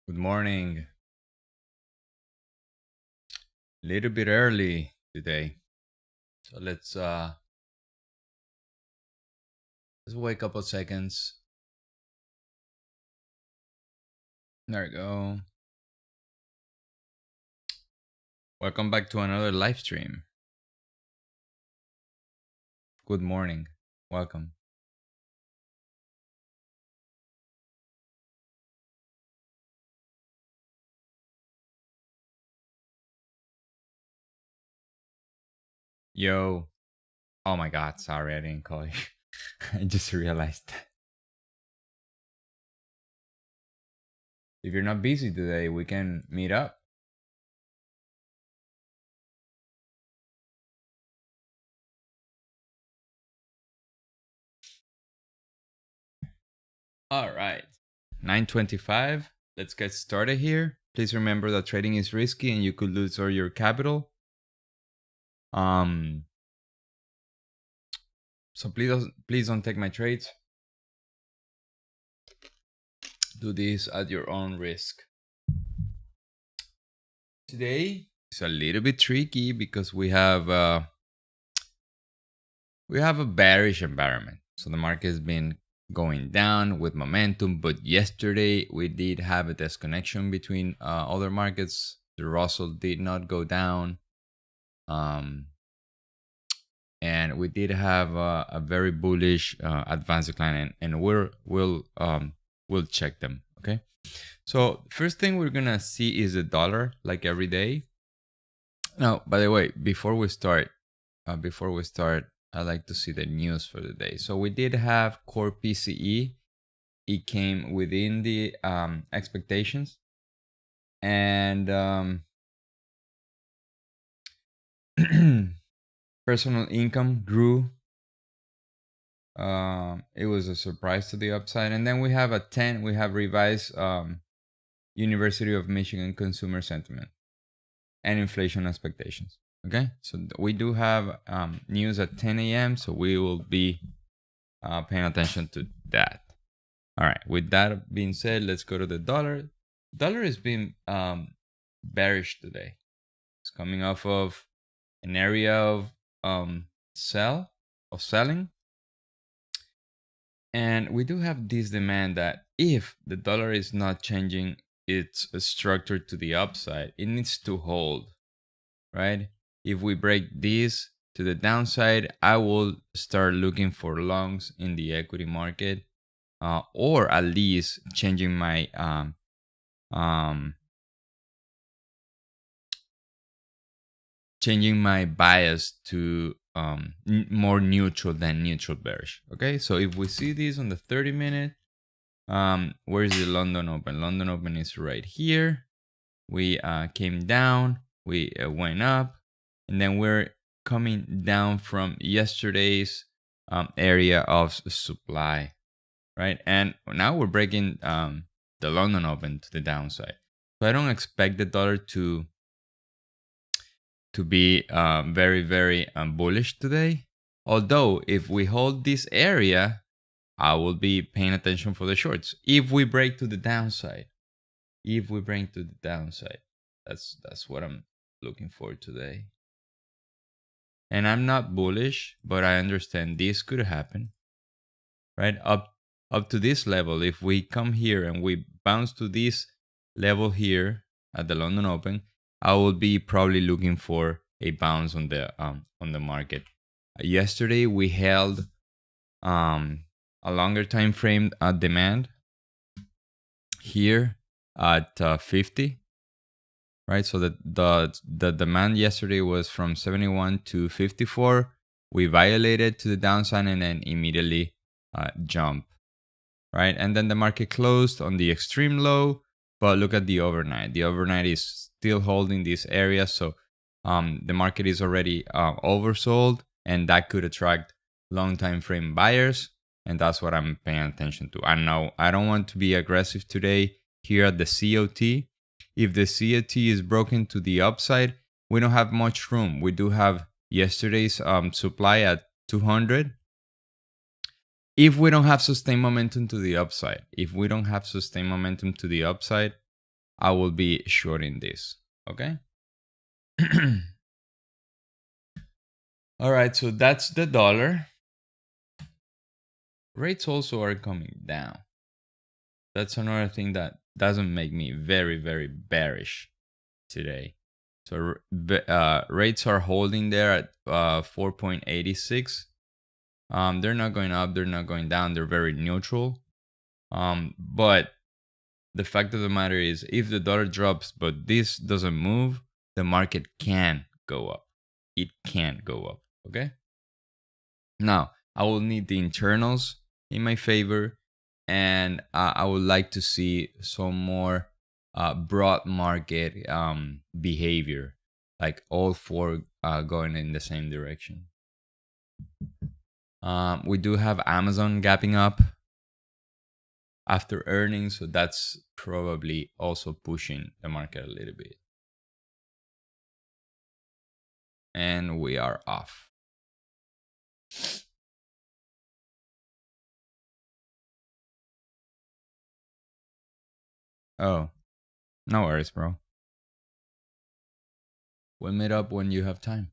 Good morning. A little bit early today. So let's wait a couple seconds. There we go. Welcome back to another live stream. Good morning. Welcome. Yo. Oh my god, sorry I didn't call you. I just realized that. If you're not busy today, we can meet up. All right. 9:25. Let's get started here. Please remember that trading is risky and you could lose all your capital. So please don't take my trades. Do this at your own risk. Today is a little bit tricky because we have a bearish environment. So the market has been going down with momentum, but yesterday we did have a disconnection between other markets. The Russell did not go down, and we did have a very bullish advanced decline, and we'll check them. Okay. So first thing we're gonna see is the dollar, like every day. Now, by the way, before we start, I'd like to see the news for the day. So we did have core PCE. It came within the expectations, and personal income grew. It was a surprise to the upside, and then we have a 10. We have revised University of Michigan consumer sentiment and inflation expectations. Okay, so we do have news at 10 a.m. So we will be paying attention to that. All right. With that being said, let's go to the dollar. Dollar has been bearish today. It's coming off of an area of selling, and we do have this demand that if the dollar is not changing its structure to the upside, it needs to hold, right? If we break this to the downside, I will start looking for longs in the equity market, or at least changing my bias to more neutral than neutral bearish. Okay, so if we see this on the 30-minute, where is the London Open? London Open is right here. We came down, we went up, and then we're coming down from yesterday's area of supply, right? And now we're breaking the London Open to the downside. So I don't expect the dollar to be very, very bullish today. Although if we hold this area, I will be paying attention for the shorts. If we break to the downside, that's what I'm looking for today. And I'm not bullish, but I understand this could happen, right? Up to this level, if we come here and we bounce to this level here at the London Open, I will be probably looking for a bounce on the market. Yesterday we held a longer time frame demand here at 50. Right, so the demand yesterday was from 71 to 54. We violated to the downside and then immediately jump, right? And then the market closed on the extreme low, but look at the overnight. The overnight is still holding this area, so the market is already oversold, and that could attract long time frame buyers, and that's what I'm paying attention to. I know I don't want to be aggressive today here at the COT. If the COT is broken to the upside, we don't have much room. We do have yesterday's supply at 200. If we don't have sustained momentum to the upside, I will be shorting this. Okay. All right, so that's the dollar. Rates also are coming down. That's another thing that doesn't make me very, very bearish today. So rates are holding there at 4.86. They're not going up, they're not going down, they're very neutral. But the fact of the matter is, if the dollar drops but this doesn't move, the market can go up. It can go up. Okay. Now, I will need the internals in my favor, and I would like to see some more broad market behavior, like all four going in the same direction. We do have Amazon gapping up after earnings, so that's probably also pushing the market a little bit. And we are off. Oh, no worries, bro. We'll meet up when you have time.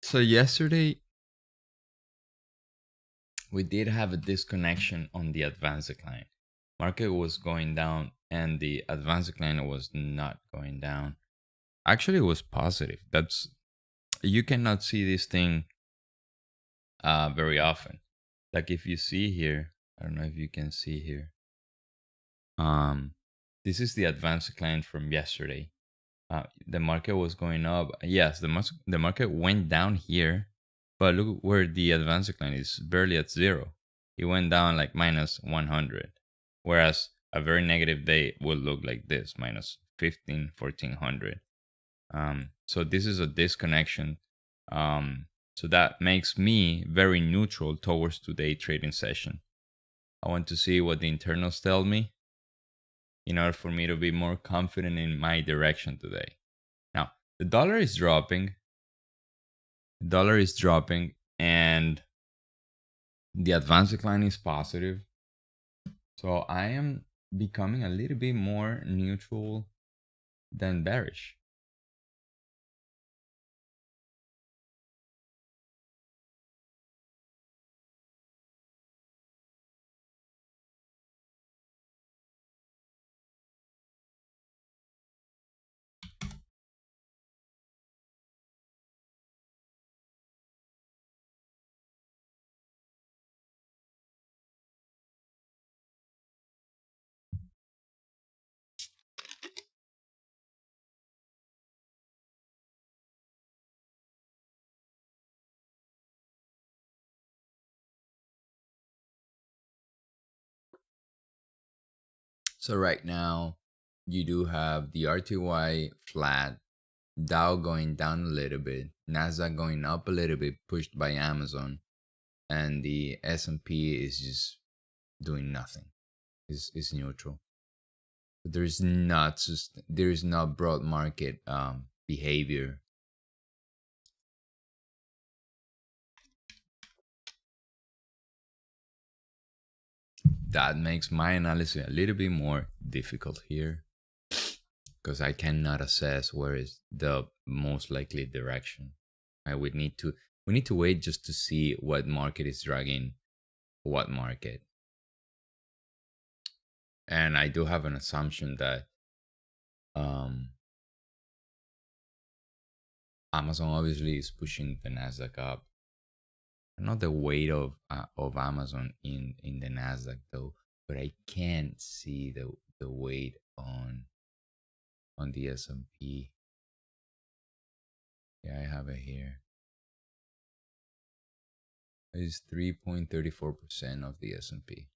So yesterday we did have a disconnection on the advanced decline. Market was going down and the advanced decline was not going down. Actually, it was positive. That's, you cannot see this thing very often. Like if you see here, I don't know if you can see here. This is the advanced decline from yesterday. The market was going up. Yes, the market went down here, but look where the advanced decline is, barely at zero. It went down like minus 100, whereas a very negative day will look like this, minus 15, 1400. So this is a disconnection. So that makes me very neutral towards today's trading session. I want to see what the internals tell me in order for me to be more confident in my direction today. Now, the dollar is dropping. The dollar is dropping, and the advanced decline is positive. So I am becoming a little bit more neutral than bearish. So right now, you do have the RTY flat, Dow going down a little bit, Nasdaq going up a little bit, pushed by Amazon, and the S&P is just doing nothing. Is neutral. There is not broad market behavior. That makes my analysis a little bit more difficult here, because I cannot assess where is the most likely direction. We need to wait just to see what market is dragging what market. And I do have an assumption that Amazon obviously is pushing the Nasdaq up. Not the weight of Amazon in the Nasdaq though, but I can't see the weight on the S&P. Yeah, I have it here. It's 3.34% of the S&P.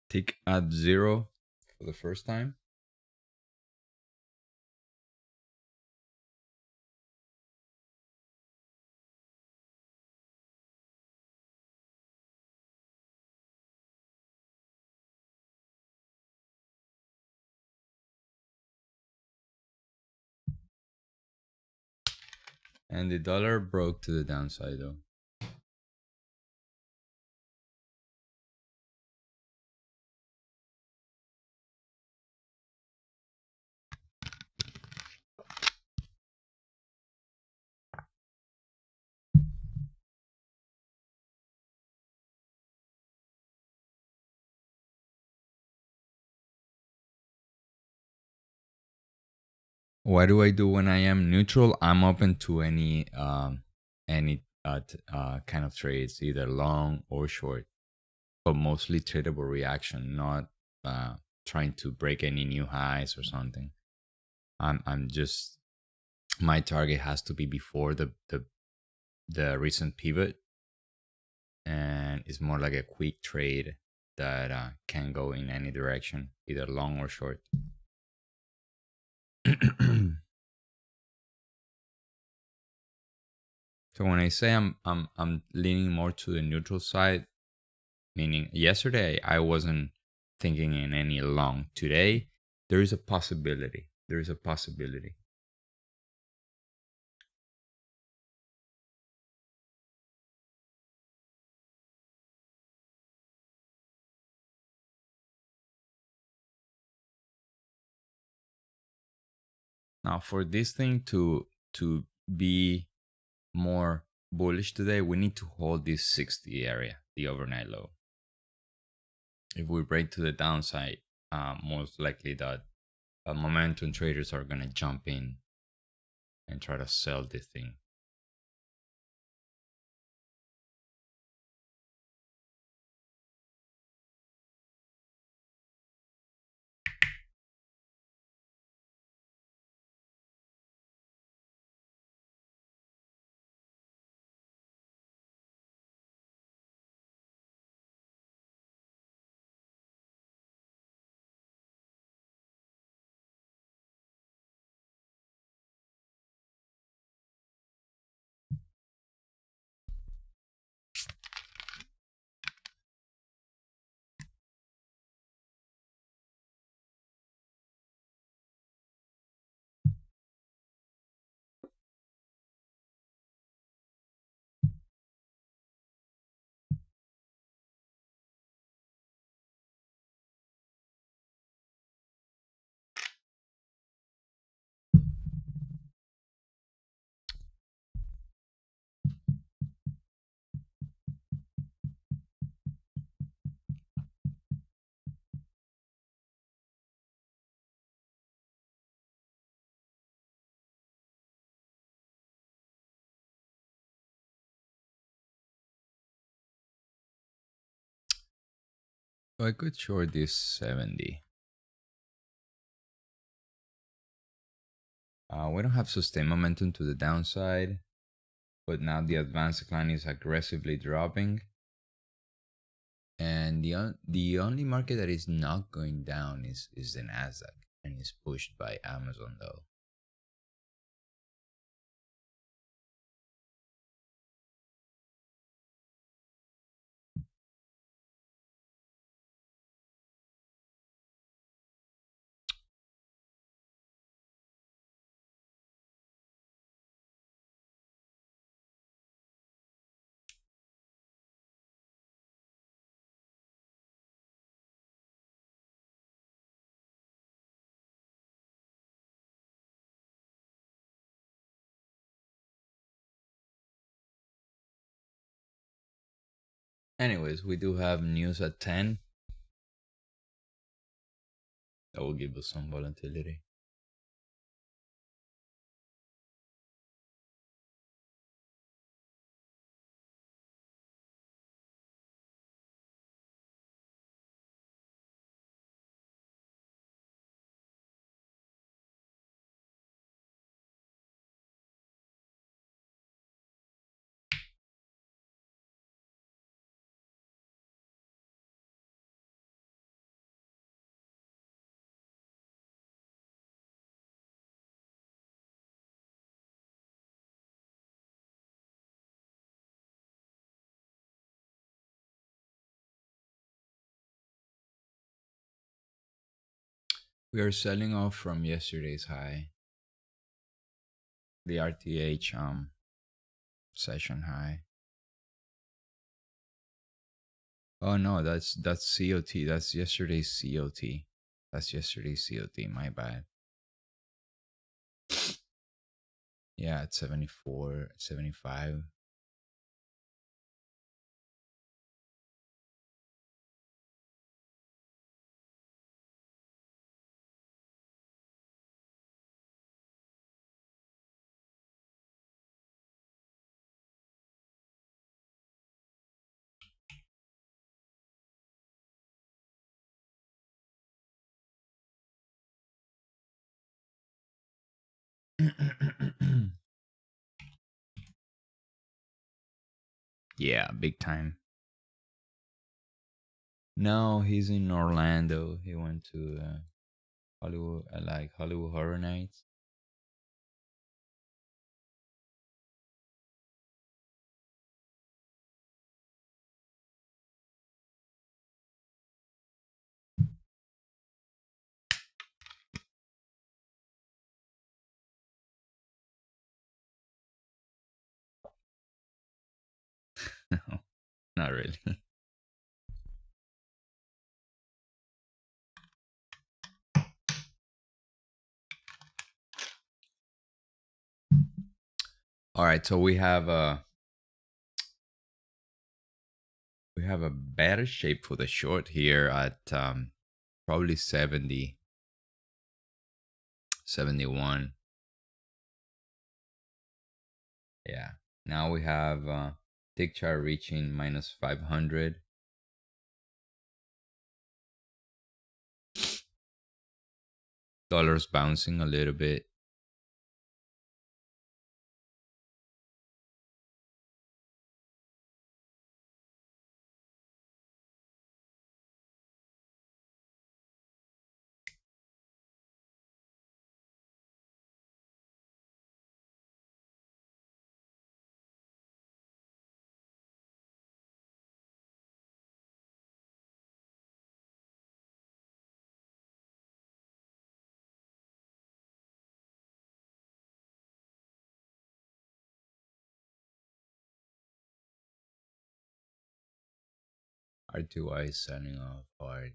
Tick at zero for the first time. And the dollar broke to the downside though. What do I do when I am neutral? I'm open to any kind of trades, either long or short, but mostly tradable reaction, not trying to break any new highs or something. I'm just, my target has to be before the recent pivot, and it's more like a quick trade that can go in any direction, either long or short. So when I say I'm leaning more to the neutral side, meaning yesterday I wasn't thinking in any long. Today there is a possibility. There is a possibility. Now for this thing to be more bullish today, we need to hold this 60 area, the overnight low. If we break to the downside, most likely that momentum traders are gonna jump in and try to sell this thing. So I could short this 70. We don't have sustained momentum to the downside, but now the advanced decline is aggressively dropping. And the only market that is not going down is the Nasdaq, and is pushed by Amazon though. Anyways, we do have news at 10 that will give us some volatility. We are selling off from yesterday's high, the RTH session high. Oh no, that's COT. That's yesterday's COT. That's yesterday's COT. My bad. Yeah, it's 74, 75. Yeah, big time. No, he's in Orlando. He went to Hollywood, like Hollywood Horror Nights. No, not really. All right, so we have a better shape for the short here at probably 70, 71. Yeah. Now we have tick chart reaching minus 500. Dollars bouncing a little bit. R2I is selling off hard.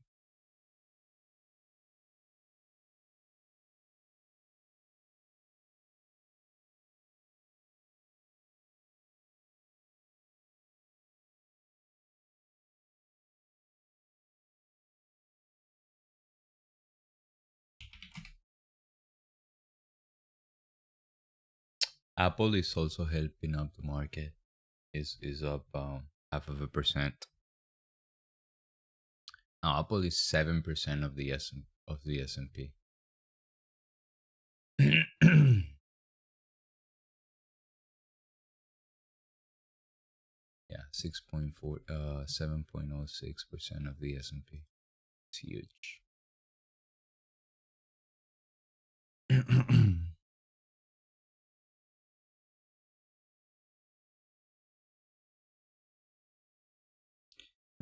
Apple is also helping up the market. Is up half of a percent. Now, Apple is 7% of the S&P. Yeah, 7.06% of the S&P. It's huge.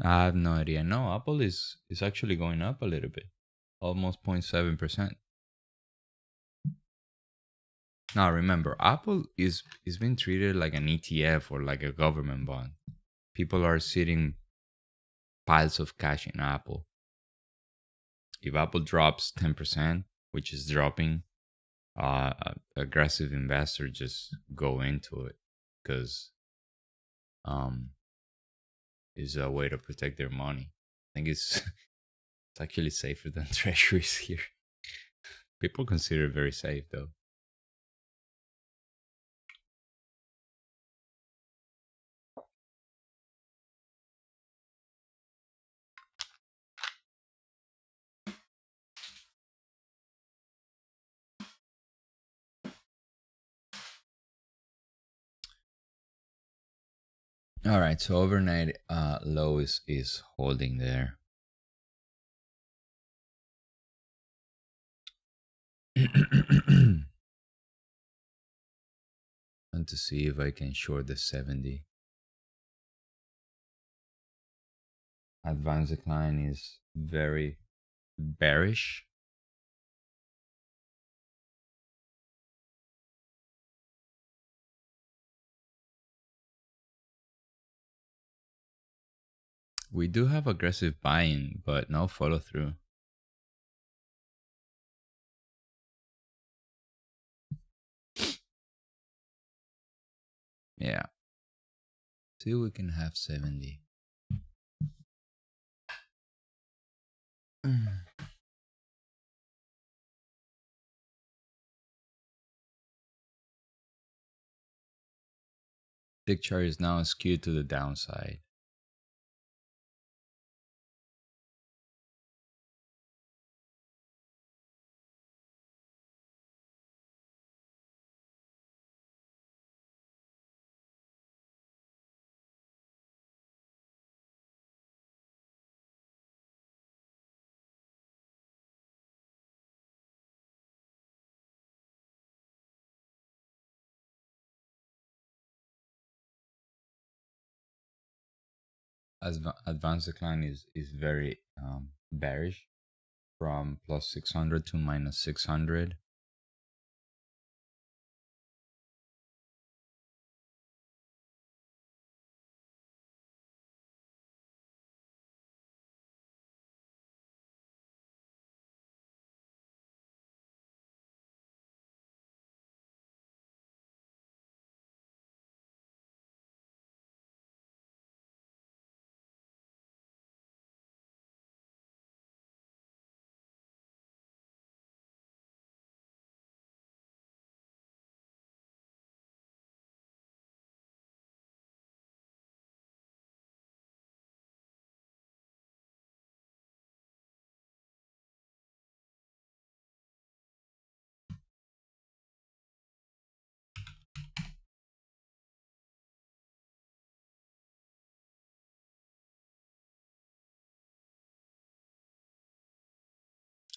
I have no idea. No, Apple is actually going up a little bit, almost 0.7%. Now remember, Apple is being treated like an ETF or like a government bond. People are sitting piles of cash in Apple. If Apple drops 10%, which is dropping, aggressive investor just go into it because is a way to protect their money. I think it's actually safer than treasuries here. People consider it very safe though. All right, so overnight low is holding there. Want to see if I can short the 70. Advanced decline is very bearish. We do have aggressive buying, but no follow through. Yeah. See if we can have 70. Tick chart is now skewed to the downside. Advanced decline is very bearish from plus 600 to minus 600.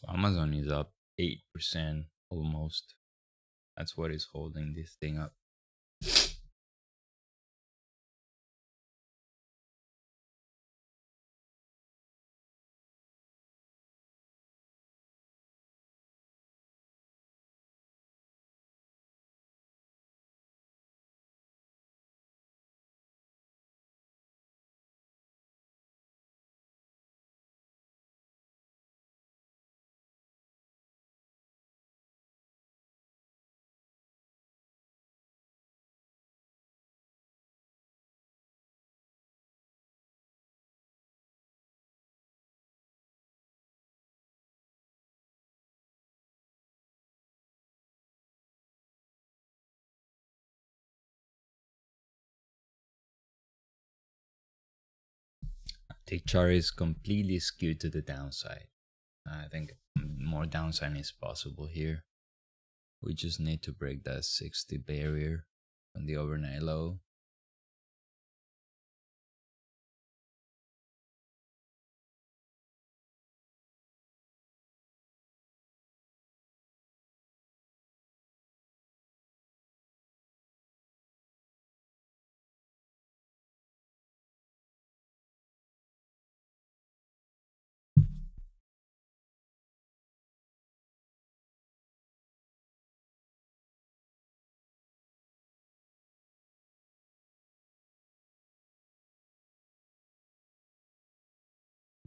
Amazon is up 8% almost. That's what is holding this thing up. Tick chart is completely skewed to the downside. I think more downside is possible here. We just need to break that 60 barrier on the overnight low.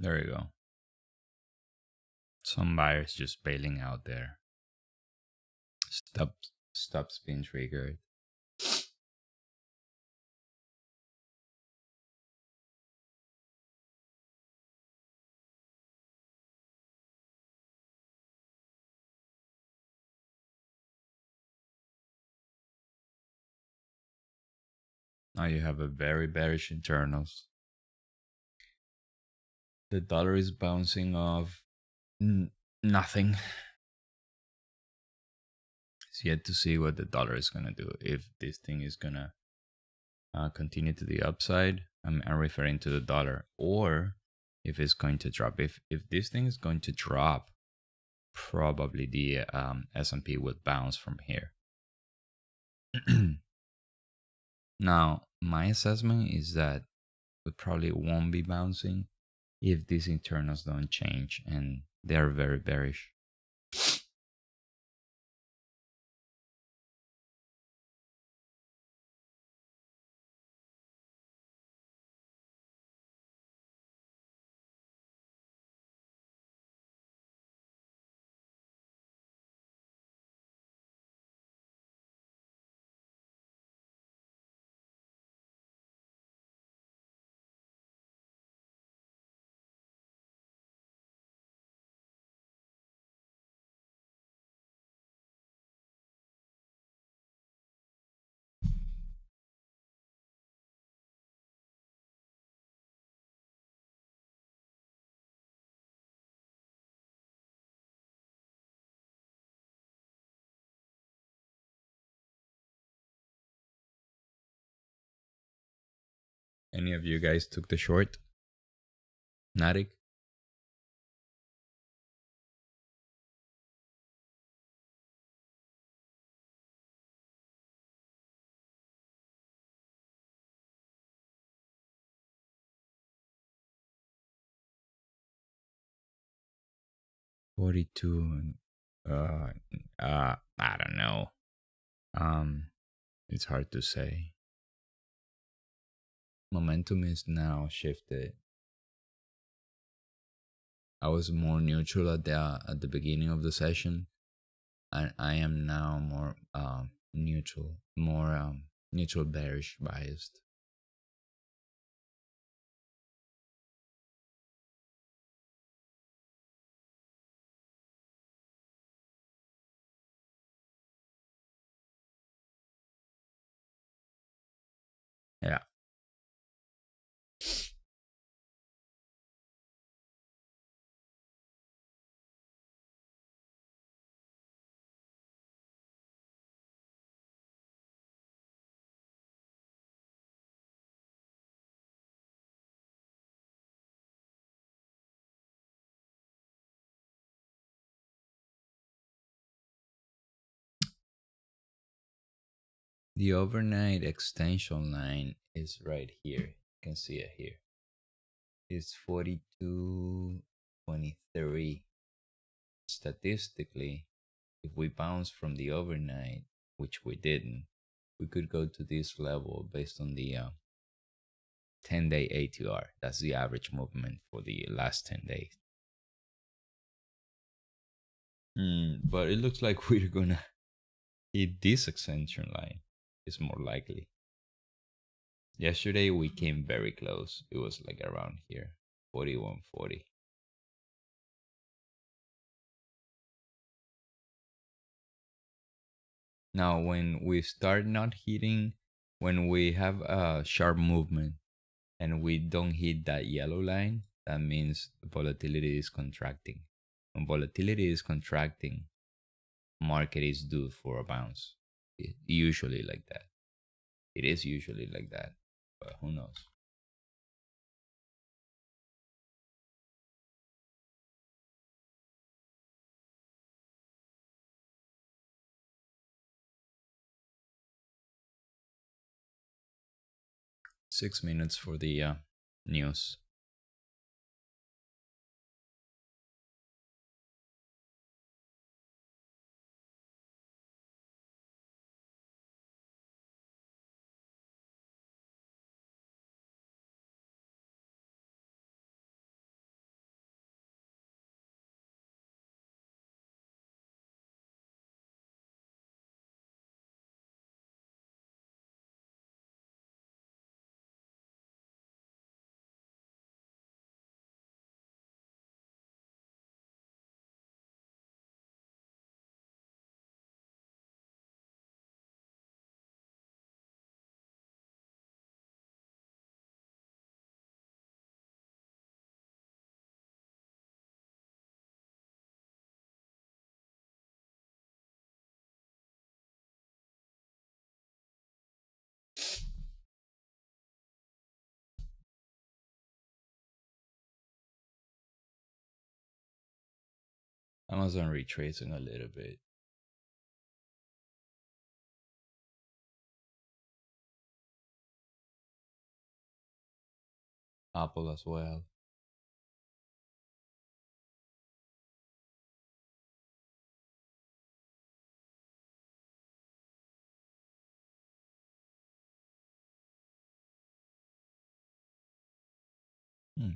There you go. Some buyers just bailing out there. Stop spin triggered. Now you have a very bearish internals. The dollar is bouncing off nothing. It's yet to see what the dollar is gonna do. If this thing is gonna continue to the upside, I'm referring to the dollar, or if it's going to drop. If this thing is going to drop, probably the S&P would bounce from here. Now, my assessment is that it probably won't be bouncing if these internals don't change, and they are very bearish. Any of you guys took the short? Nadik? 42. I don't know. It's hard to say. Momentum is now shifted. I was more neutral at the beginning of the session, and I am now more neutral, more neutral bearish biased. Yeah. The overnight extension line is right here. You can see it here. It's 42.23. Statistically, if we bounce from the overnight, which we didn't, we could go to this level based on the 10-day ATR. That's the average movement for the last 10 days. But it looks like we're gonna hit this extension line. It's more likely. Yesterday we came very close. It was like around here, 41.40. Now, when we start not hitting, when we have a sharp movement and we don't hit that yellow line, that means volatility is contracting. When volatility is contracting, market is due for a bounce. Usually like that. It is usually like that, but who knows? Six minutes for the news. Amazon retracing a little bit. Apple as well. Hmm.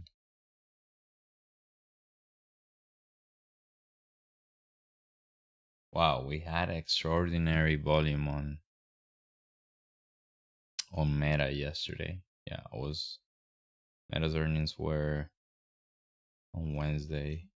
Wow, we had extraordinary volume on Meta yesterday. Yeah, I was Meta's earnings were on Wednesday.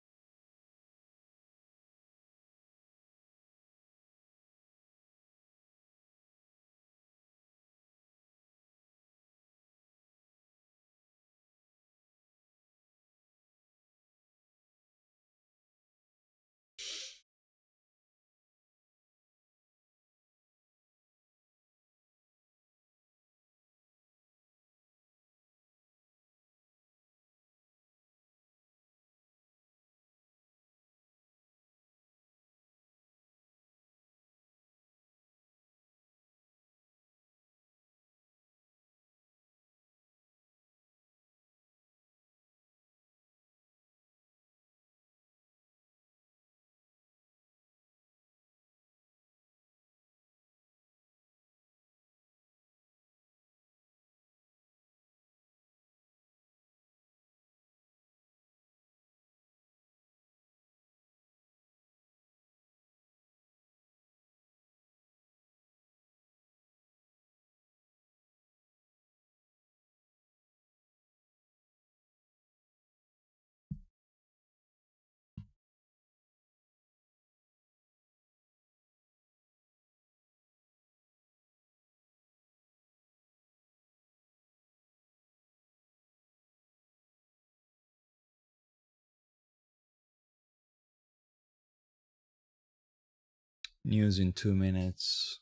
News in 2 minutes.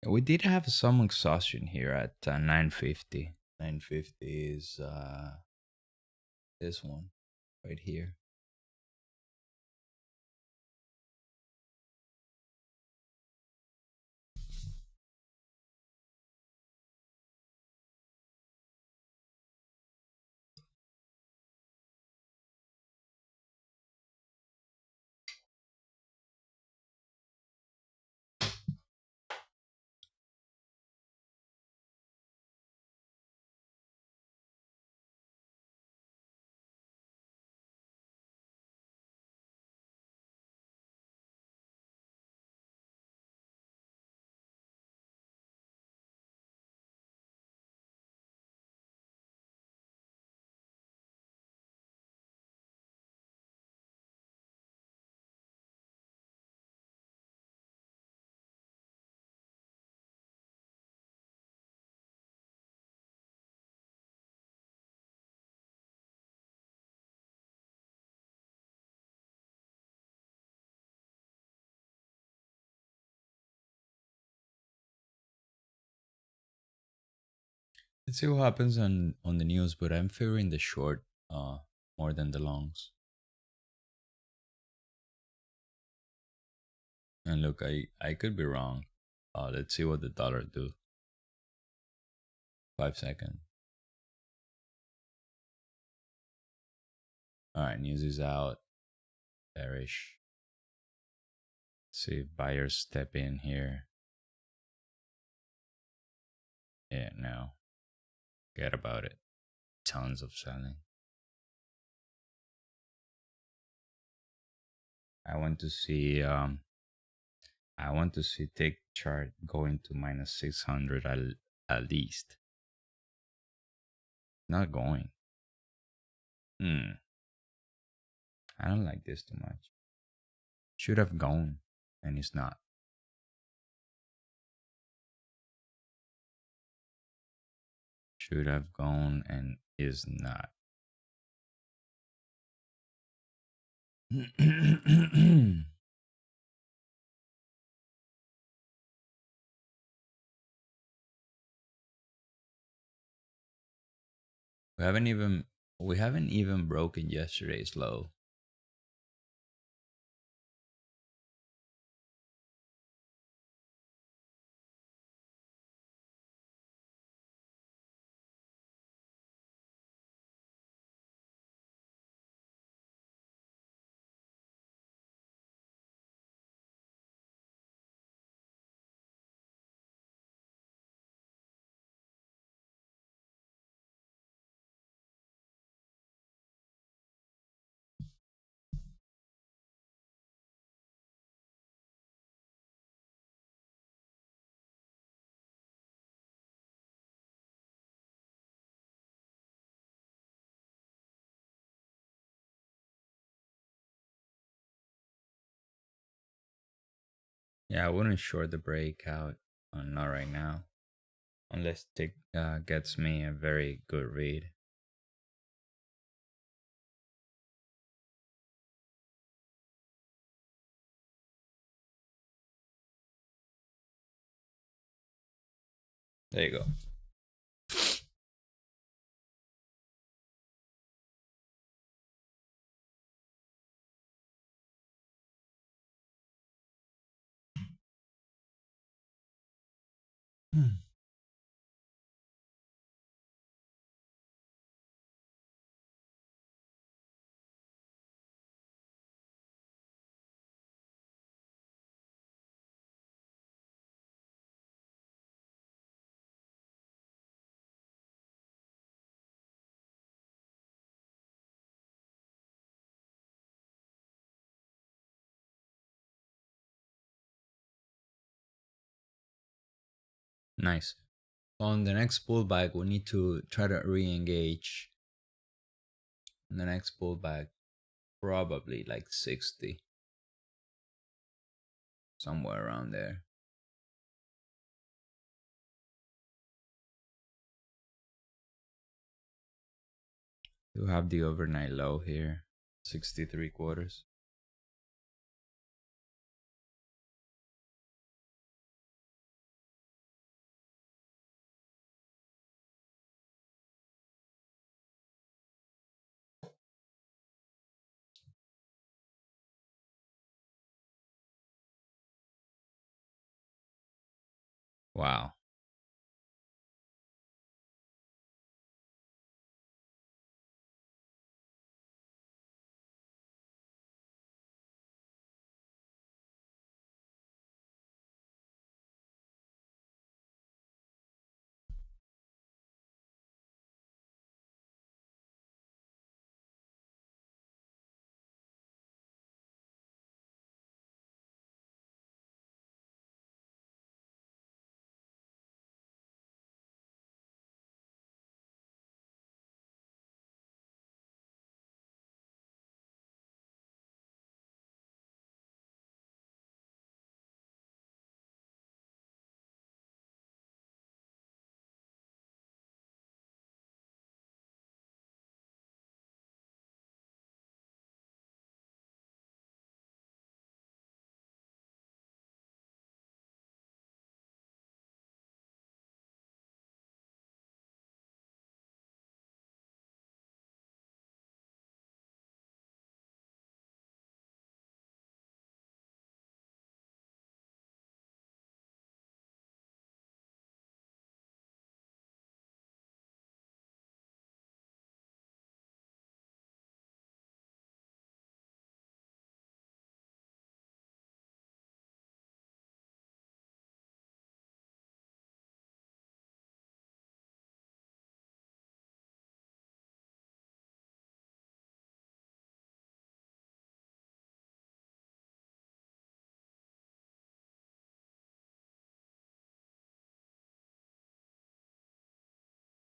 We did have some exhaustion here at 950. 950 is this one right here. Let's see what happens on the news, but I'm favoring the short more than the longs. And look, I could be wrong. Let's see what the dollar do. 5 second. All right, news is out. Bearish. See if buyers step in here. Yeah, no, forget about it. Tons of selling. I want to see tick chart going to minus 600 at least. Not going. I don't like this too much. Should have gone, and it's not. Should have gone and is not. we haven't even we haven't even broken yesterday's low. Yeah, I wouldn't short the breakout. Not right now, unless tick gets me a very good read. There you go. Nice. On the next pullback, we need to try to re-engage. On the next pullback, probably like 60, somewhere around there. You have the overnight low here, 63 quarters. Wow.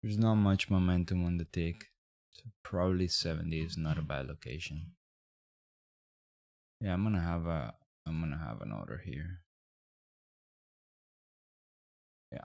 There's not much momentum on the tick. So probably 70 is not a bad location. Yeah, I'm gonna have an order here. Yeah.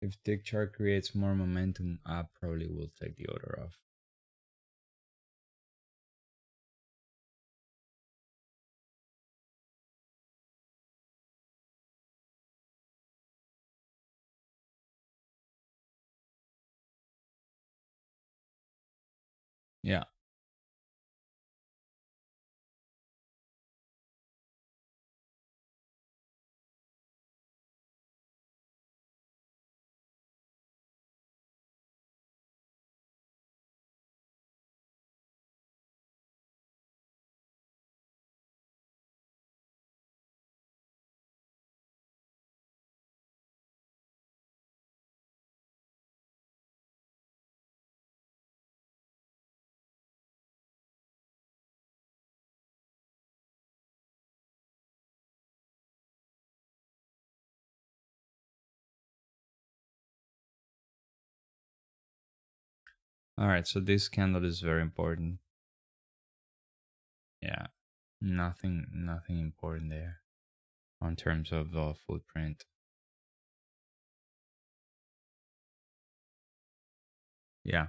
If tick chart creates more momentum, I probably will take the order off. Yeah. All right, so this candle is very important. Yeah. Nothing important there on terms of the footprint. Yeah.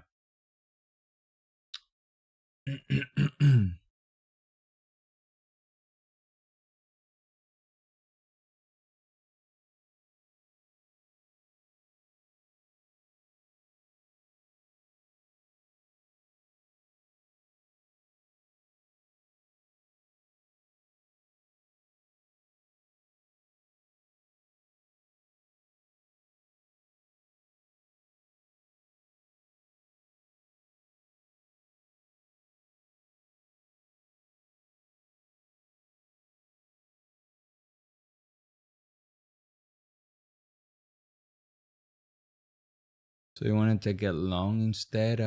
So you want to take it long instead,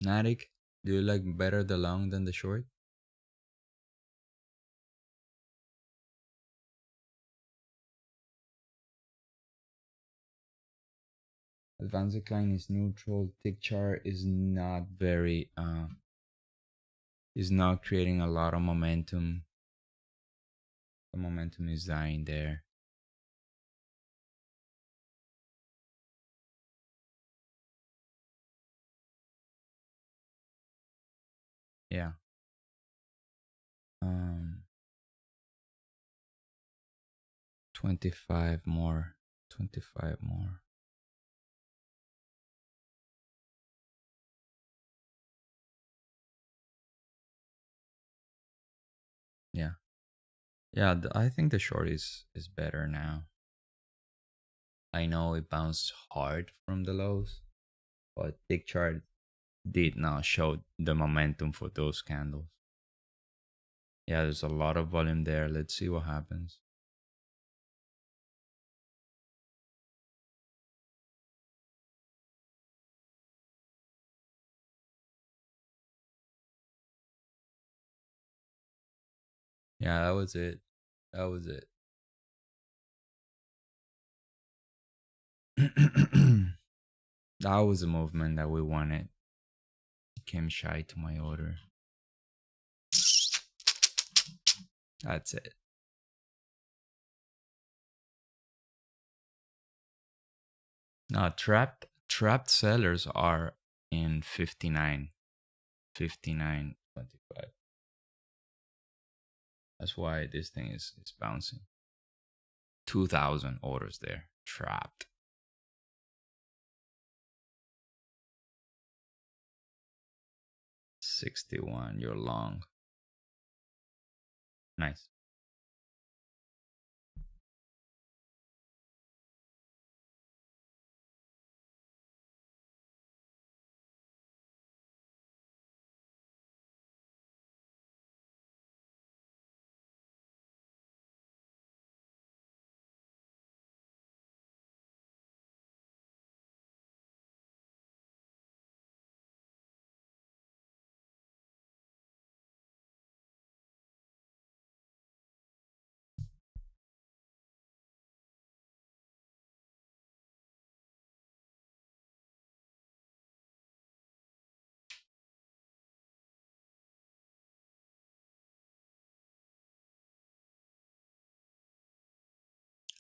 Natic? Do you like better the long than the short? Advanced decline is neutral. Tick chart is not very is not creating a lot of momentum. The momentum is dying there. Yeah. Um 25 more. 25 more. Yeah. Yeah, I think the short is better now. I know it bounced hard from the lows, but tick chart did not show the momentum for those candles. Yeah, there's a lot of volume there. Let's see what happens. Yeah, that was it. That was it. That was a movement that we wanted. Came shy to my order. That's it. No, trapped sellers are in 59, 59.25. That's why this thing is bouncing. 2,000 orders there. Trapped. 61. You're long. Nice.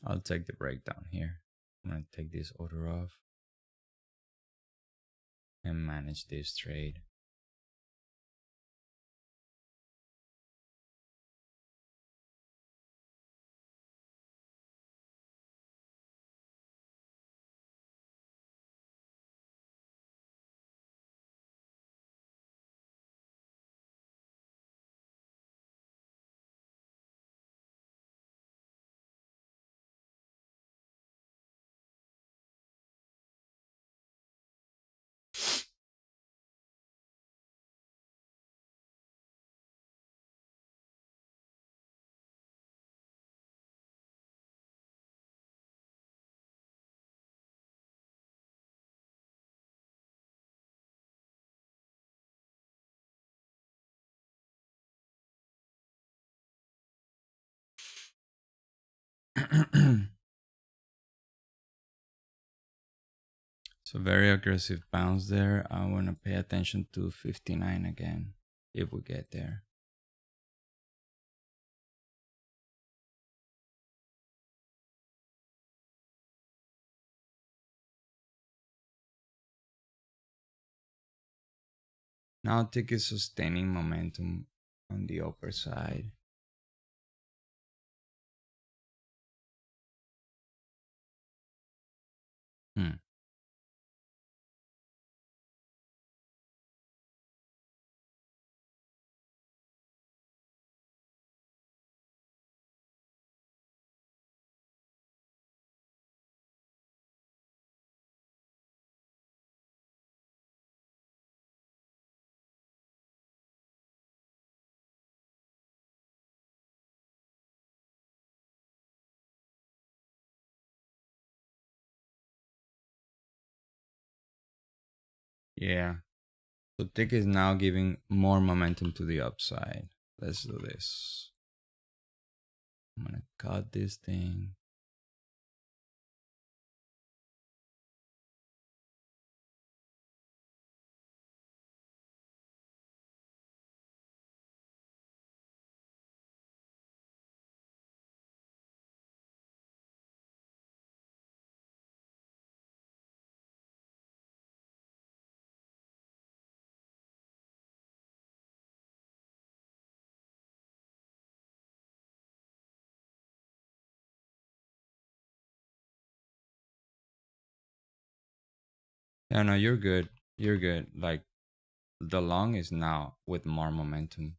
I'll take the breakdown here. I'm gonna take this order off and manage this trade. So very aggressive bounce there. I want to pay attention to 59 again if we get there. Now tick is sustaining momentum on the upper side. Yeah. So tick is now giving more momentum to the upside. Let's do this. I'm gonna cut this thing. Yeah, no, you're good. You're good. Like the long is now with more momentum.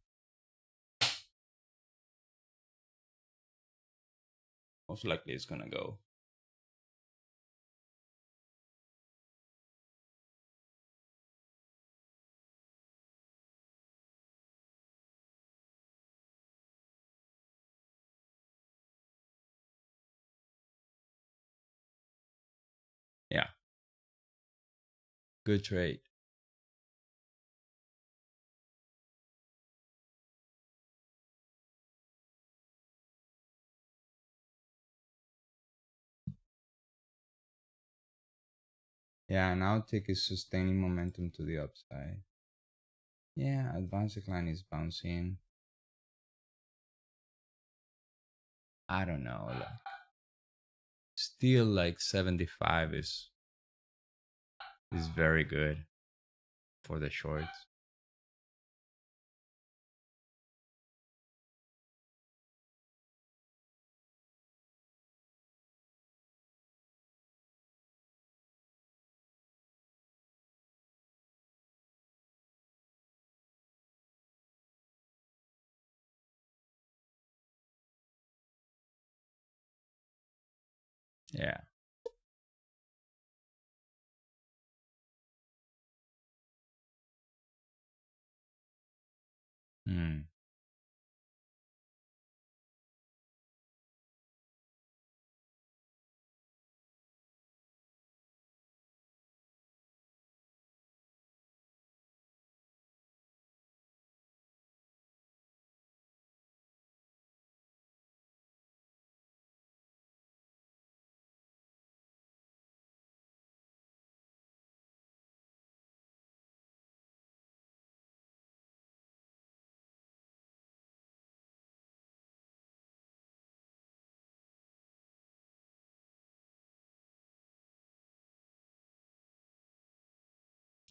Most likely it's gonna go. Yeah. Good trade. Yeah, now tick is sustaining momentum to the upside. Yeah, advanced decline is bouncing. I don't know. Like, still like 75 is very good for the shorts. Yeah. Hmm.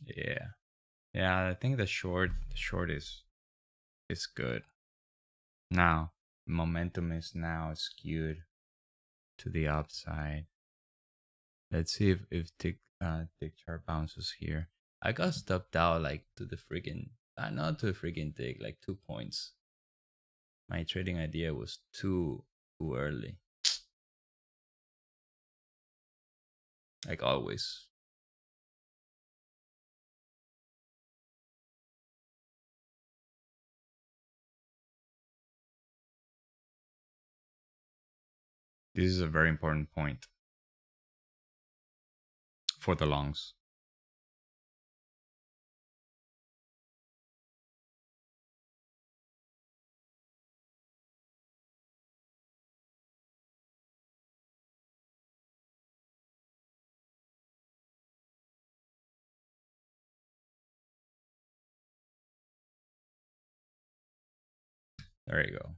Yeah. Yeah, I think the short is good. Now, momentum is now skewed to the upside. Let's see if tick chart bounces here. I got stopped out like to the freaking not to the freaking tick, like 2 points. My trading idea was too early. Like always. This is a very important point for the longs. There you go.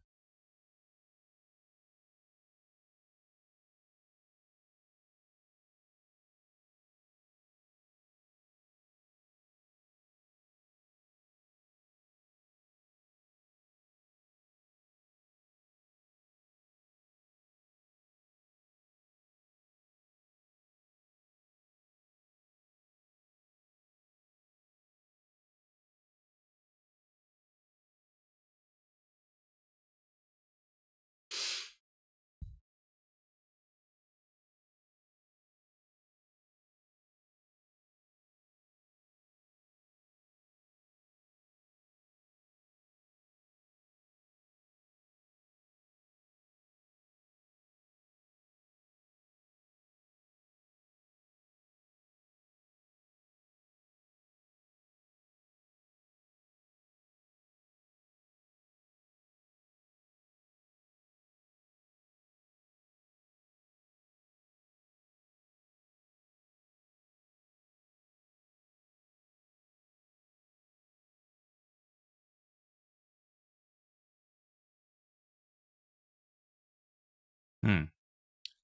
Hmm.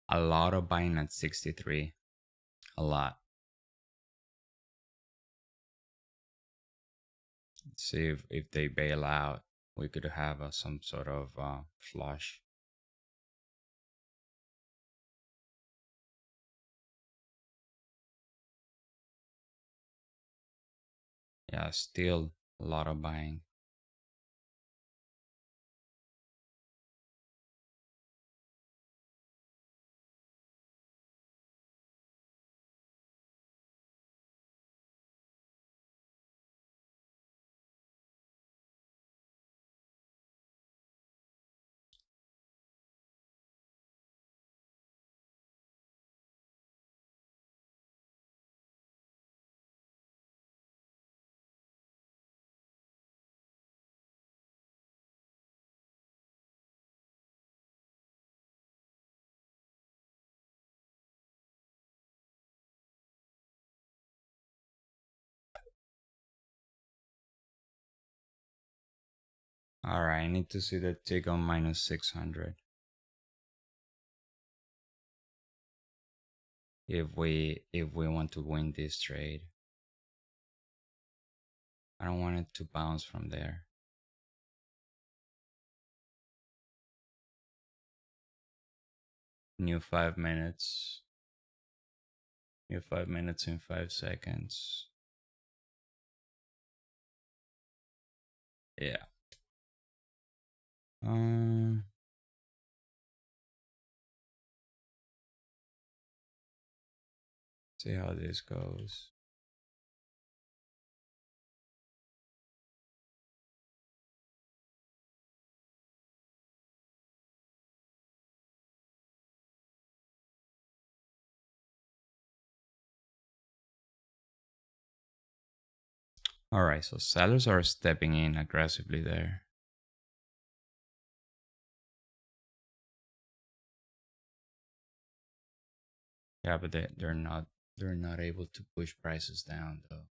A lot of buying at 63. A lot. Let's see if they bail out, we could have some sort of flush. Yeah, still a lot of buying. All right, I need to see the tick on minus 600. If we want to win this trade, I don't want it to bounce from there. New 5 minutes. New 5 minutes in 5 seconds. Yeah. Um. See how this goes. All right, so sellers are stepping in aggressively there. Yeah, but they're not able to push prices down though.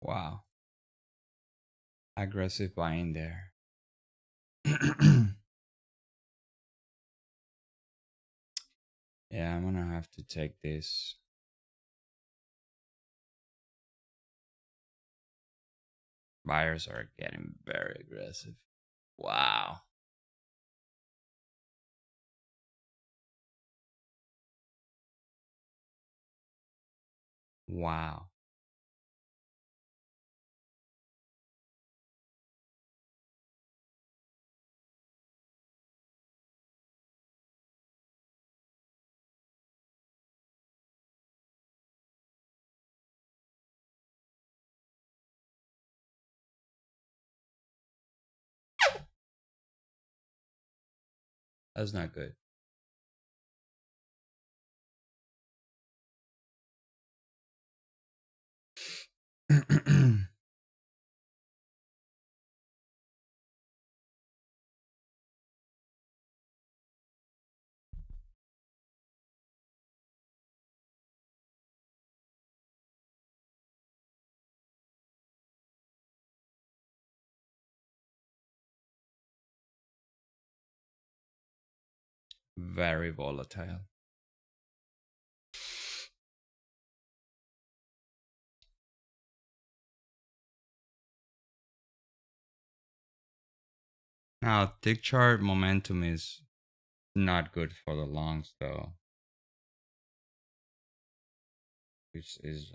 Wow. Aggressive buying there. Yeah, I'm gonna have to take this. Buyers are getting very aggressive. Wow. Wow. That's not good. Very volatile. Now, tick chart momentum is not good for the longs, though, which is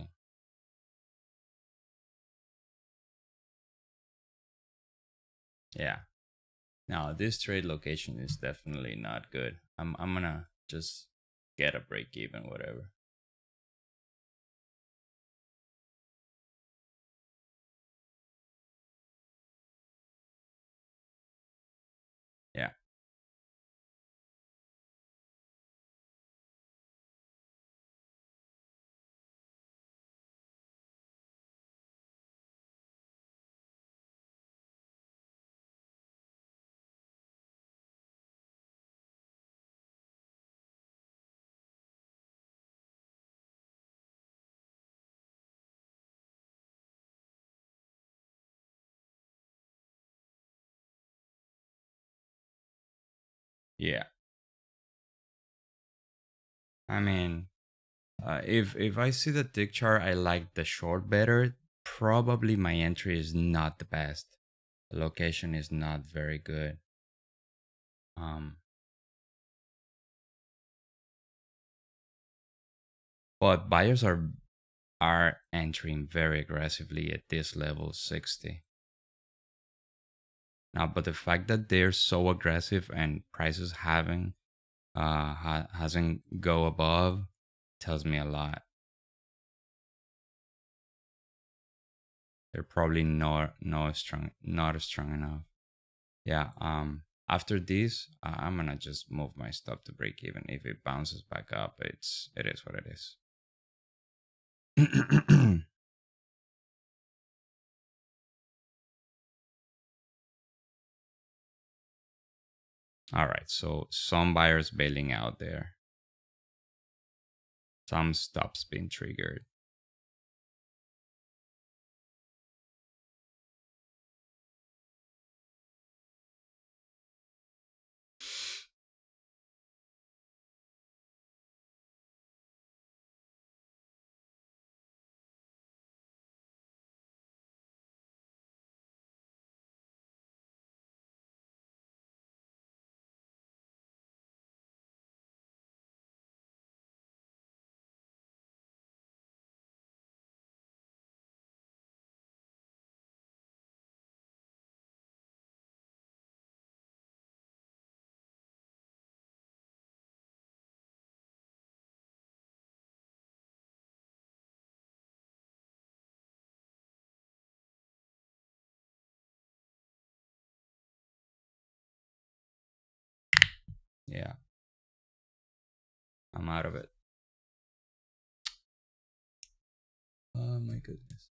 yeah. Now, this trade location is definitely not good. I'm gonna just get a break even, whatever. Yeah. Yeah. I mean, if I see the tick chart, I like the short better. Probably my entry is not the best. The location is not very good. Um, but buyers are entering very aggressively at this level 60. Now, but the fact that they're so aggressive and prices haven't hasn't go above tells me a lot. They're probably not strong enough. Yeah. After this, I'm gonna just move my stuff to break even. If it bounces back up, it is what it is. All right. So some buyers bailing out there. Some stops being triggered. Yeah. I'm out of it. Oh my goodness.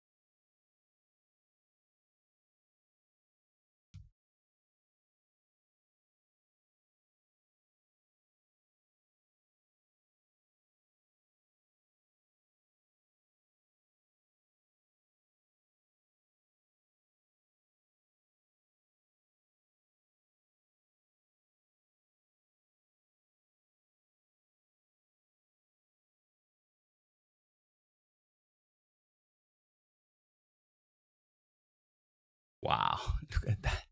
Wow, look at that.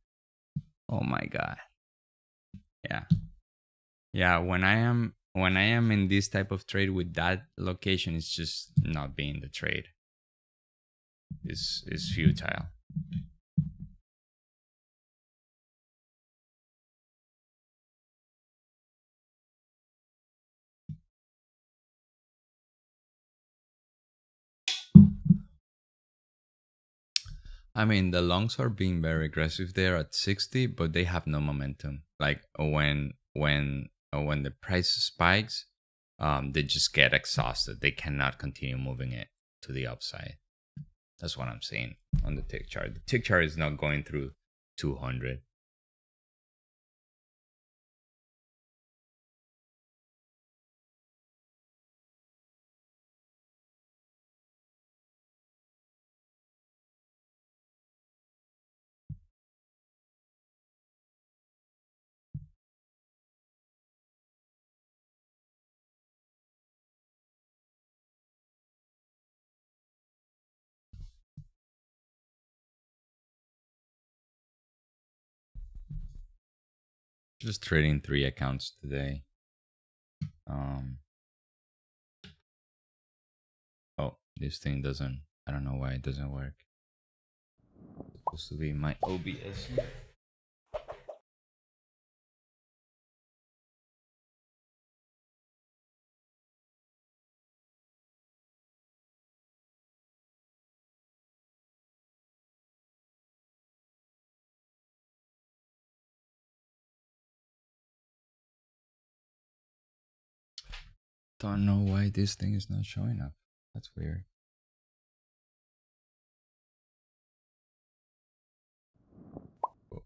Oh my god. Yeah. Yeah, when I am in this type of trade with that location, it's just not being the trade. Is futile. I mean, the longs are being very aggressive there at 60, but they have no momentum. Like when the price spikes, they just get exhausted. They cannot continue moving it to the upside. That's what I'm saying on the tick chart. The tick chart is not going through 200. Just trading 3 accounts today. Um, oh, this thing doesn't. I don't know why it doesn't work. It's supposed to be my OBS. 'Don't know why this thing is not showing up. That's weird. Oh,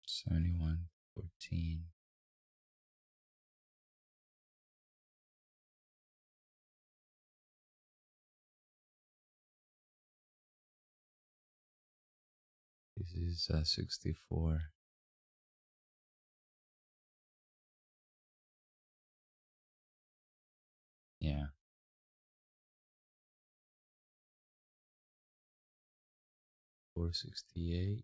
Seventy-one 14. This is 64. Yeah. 468.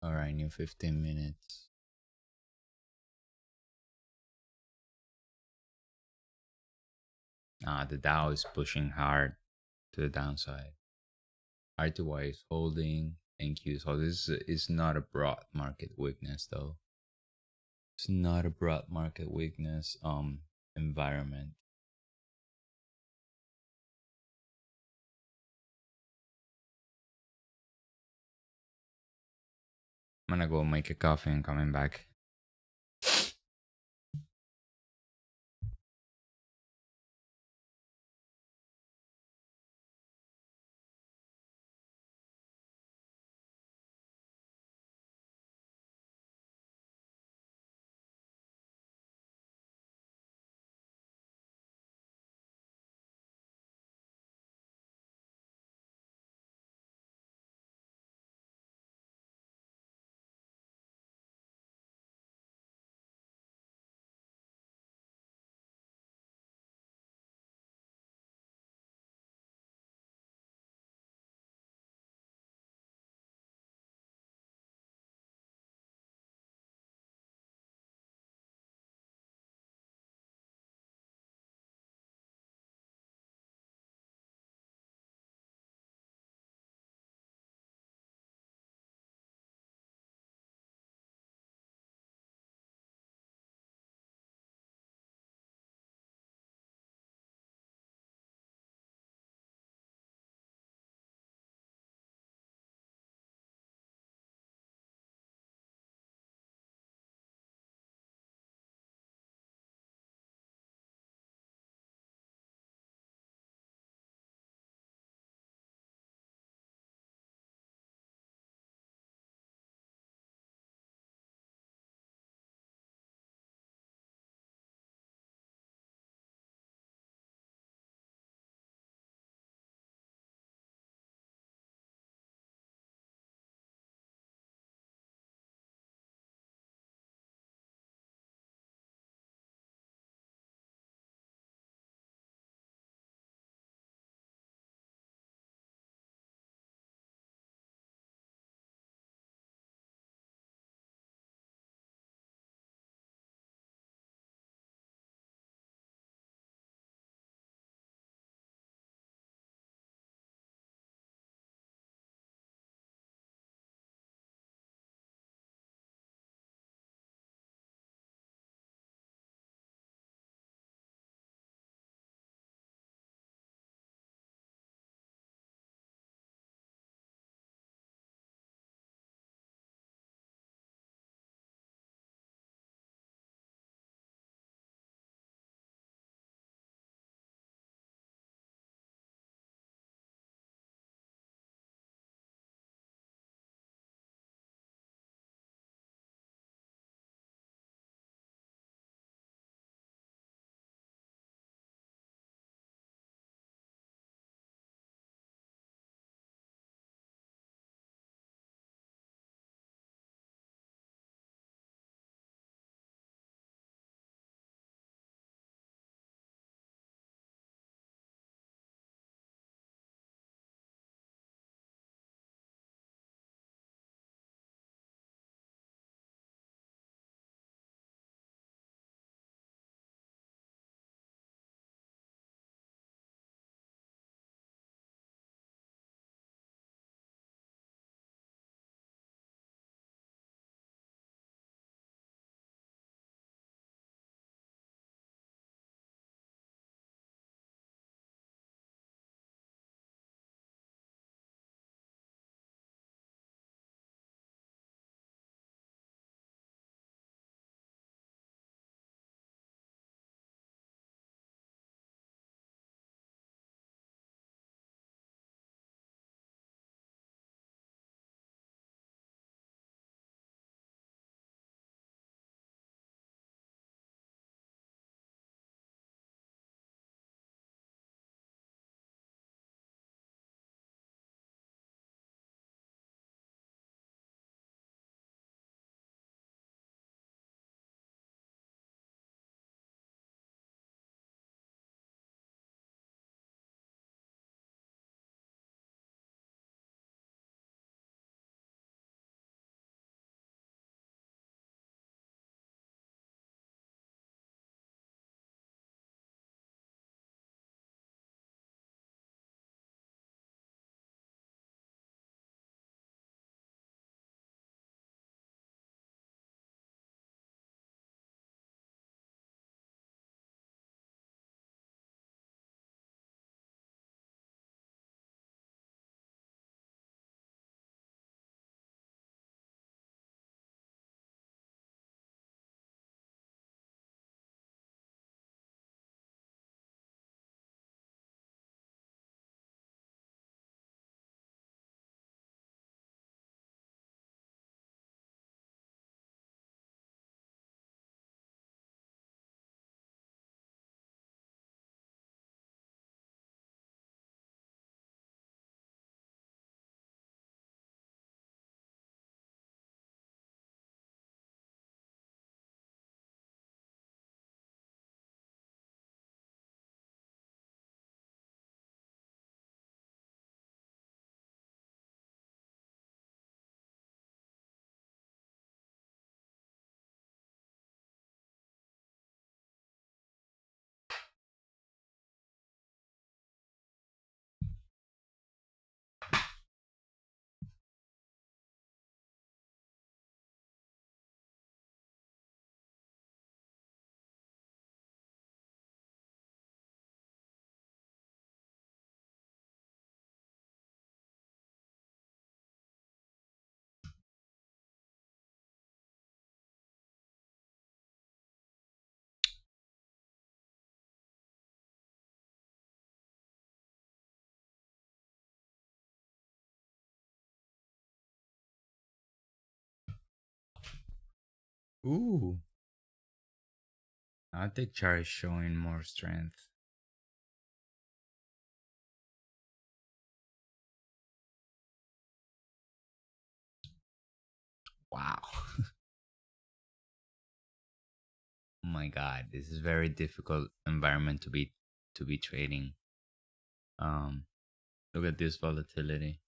All right, new 15 minutes. The Dow is pushing hard to the downside. RTY is holding. NQ is holding. This is not a broad market weakness, though. It's not a broad market weakness environment. I'm gonna go make a coffee and coming back. Ooh, I think chart is showing more strength. Wow. Oh my god, this is very difficult environment to be trading. Um, Look at this volatility.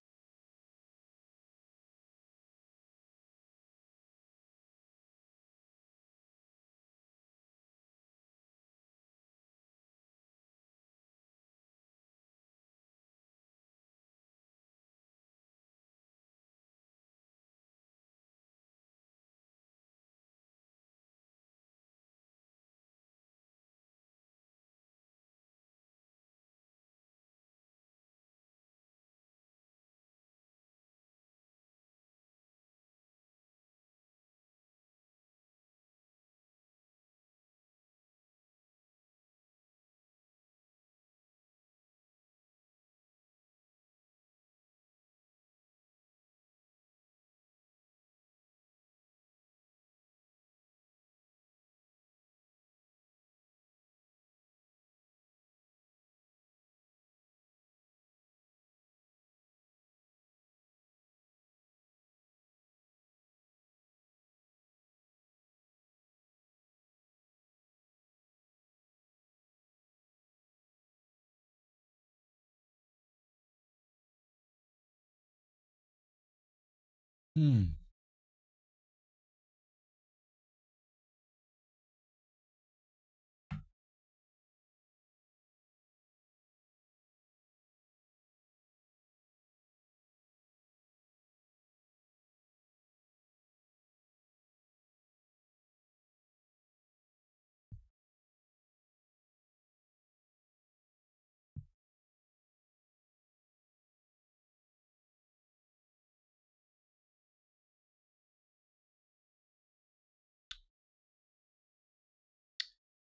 Hmm.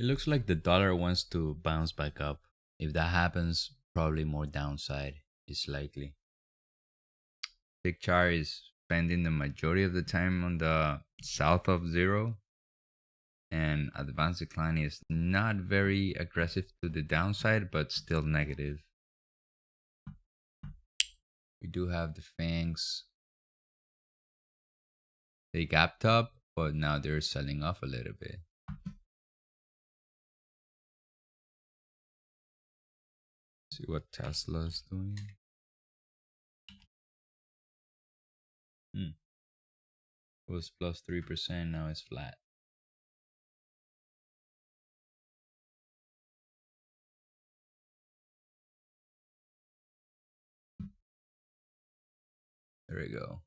It looks like the dollar wants to bounce back up. If that happens, probably more downside is likely. Big char is spending the majority of the time on the south of zero, and advanced decline is not very aggressive to the downside, but still negative. We do have the fangs. They gapped up, but now they're selling off a little bit. See what Tesla's doing. Hmm. It was plus 3%, now it's flat. There we go.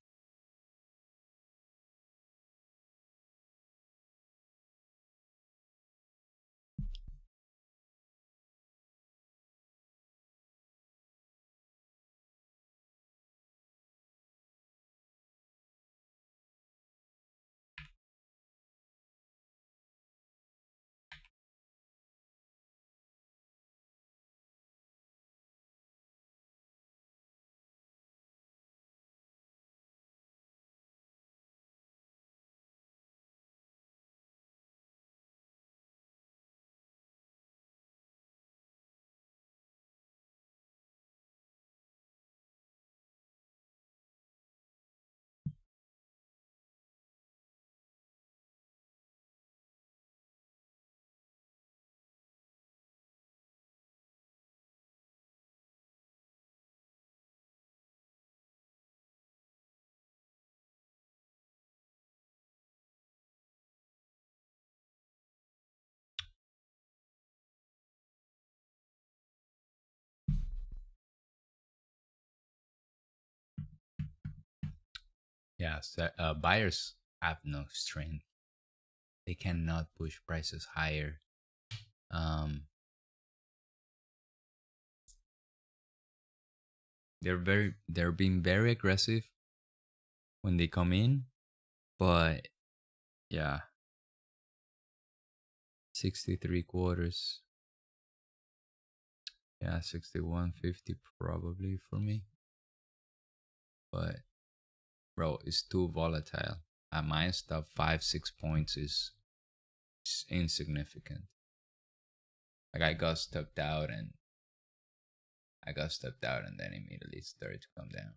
Yeah, so, buyers have no strength. They cannot push prices higher. Um, they're being very aggressive when they come in, but yeah, 63 quarters. Yeah, 61.50 probably for me. But bro, it's too volatile. at my stop 5-6 points is insignificant. Like I got stepped out and then immediately started to come down.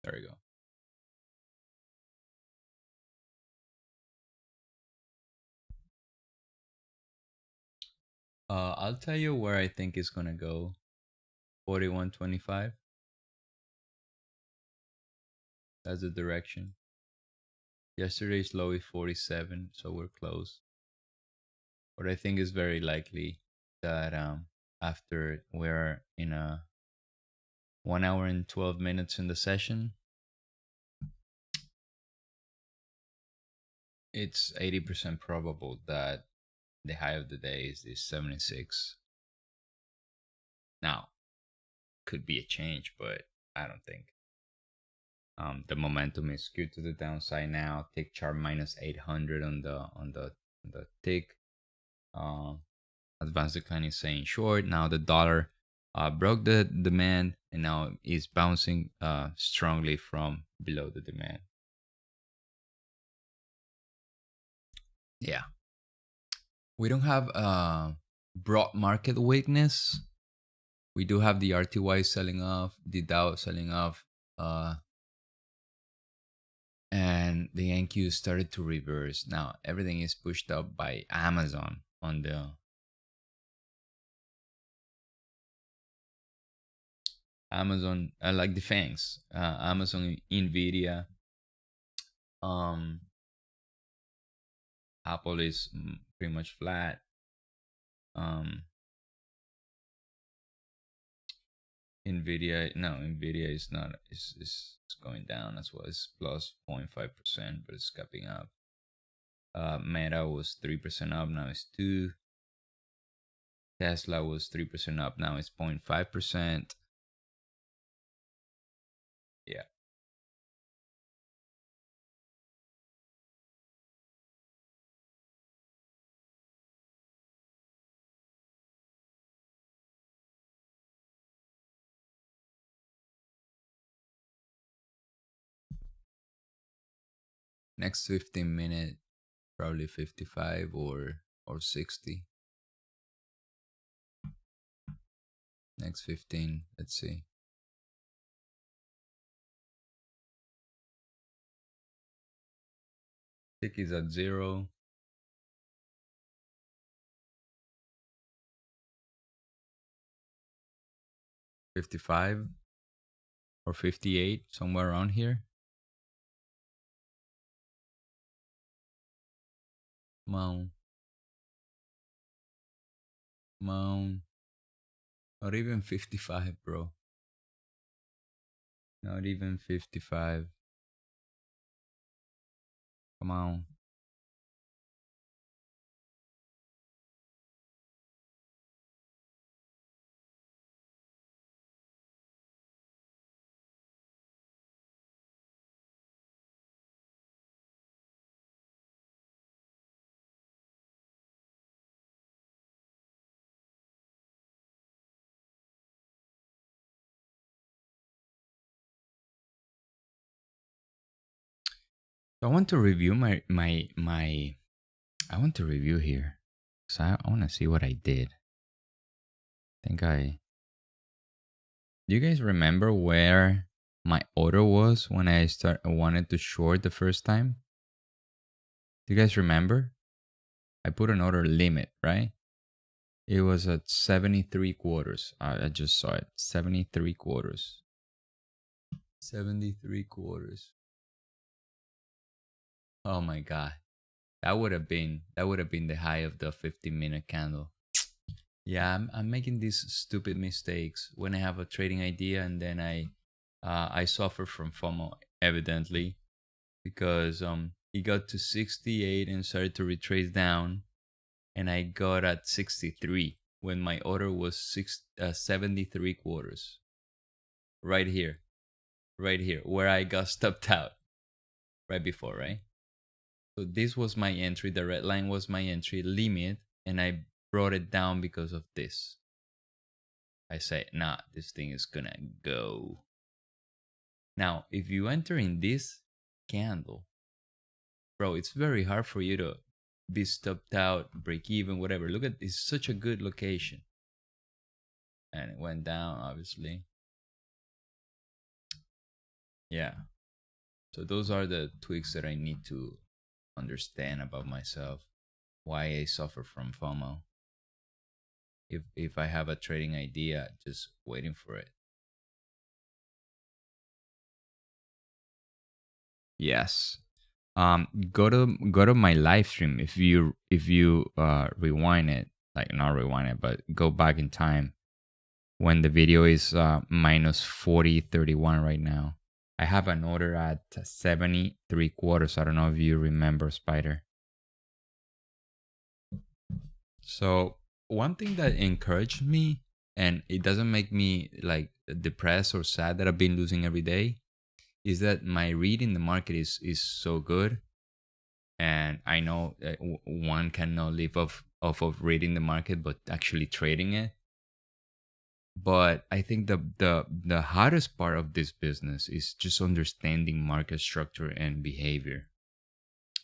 There we go. I'll tell you where I think it's gonna go. 41.25. That's the direction. Yesterday's low is 47, so we're close. But I think it's very likely that after we're in a 1 hour and 12 minutes in the session, it's 80% probable that the high of the day is this 76. Now, could be a change, but I don't think. The momentum is skewed to the downside now. Tick chart minus 800 on the tick. Advanced decline is saying short. Now the dollar broke the demand and now is bouncing strongly from below the demand. Yeah, we don't have broad market weakness. We do have the RTY selling off, the Dow selling off, and the NQ started to reverse. Now everything is pushed up by Amazon on the Amazon, like the fangs, Amazon, Nvidia, Apple is pretty much flat. Nvidia is not, is going down as well. It's plus 0.5%, but it's capping up. Meta was 3% up, now it's 2. Tesla was 3% up, now it's 0.5%. Yeah. Next 15 minute, probably 55 or 60. Next 15, let's see. Tick is at 0. $55 or 58, somewhere around here. Come on. Come on. Not even 55, bro. Not even 55. Come on. So I want to review I want to review here. So I want to see what I did. Do you guys remember where my order was when I wanted to short the first time? Do you guys remember? I put an order limit, right? It was at 73 quarters. I just saw it. 73 quarters. 73 quarters. Oh my god. That would have been the high of the 15-minute candle. Yeah, I'm making these stupid mistakes when I have a trading idea and then I suffer from FOMO evidently because it got to 68 and started to retrace down and I got at 63 when my order was 73 quarters. Right here where I got stopped out right before, right? So this was my entry, the red line was my entry limit, and I brought it down because of this. I say, nah, this thing is gonna go. Now, if you enter in this candle, bro, it's very hard for you to be stopped out, break even, whatever. Look at, it's such a good location. And it went down, obviously. Yeah. So those are the tweaks that I need to understand about myself. Why I suffer from FOMO. If I have a trading idea, just waiting for it. Yes. Go to my live stream. If you rewind it, like not rewind it, but go back in time when the video is minus 40.31 right now. I have an order at 70.75. I don't know if you remember, Spider. So one thing that encouraged me, and it doesn't make me like depressed or sad that I've been losing every day, is that my read in the market is so good. And I know that one cannot live off of reading the market, but actually trading it. But I think the hardest part of this business is just understanding market structure and behavior.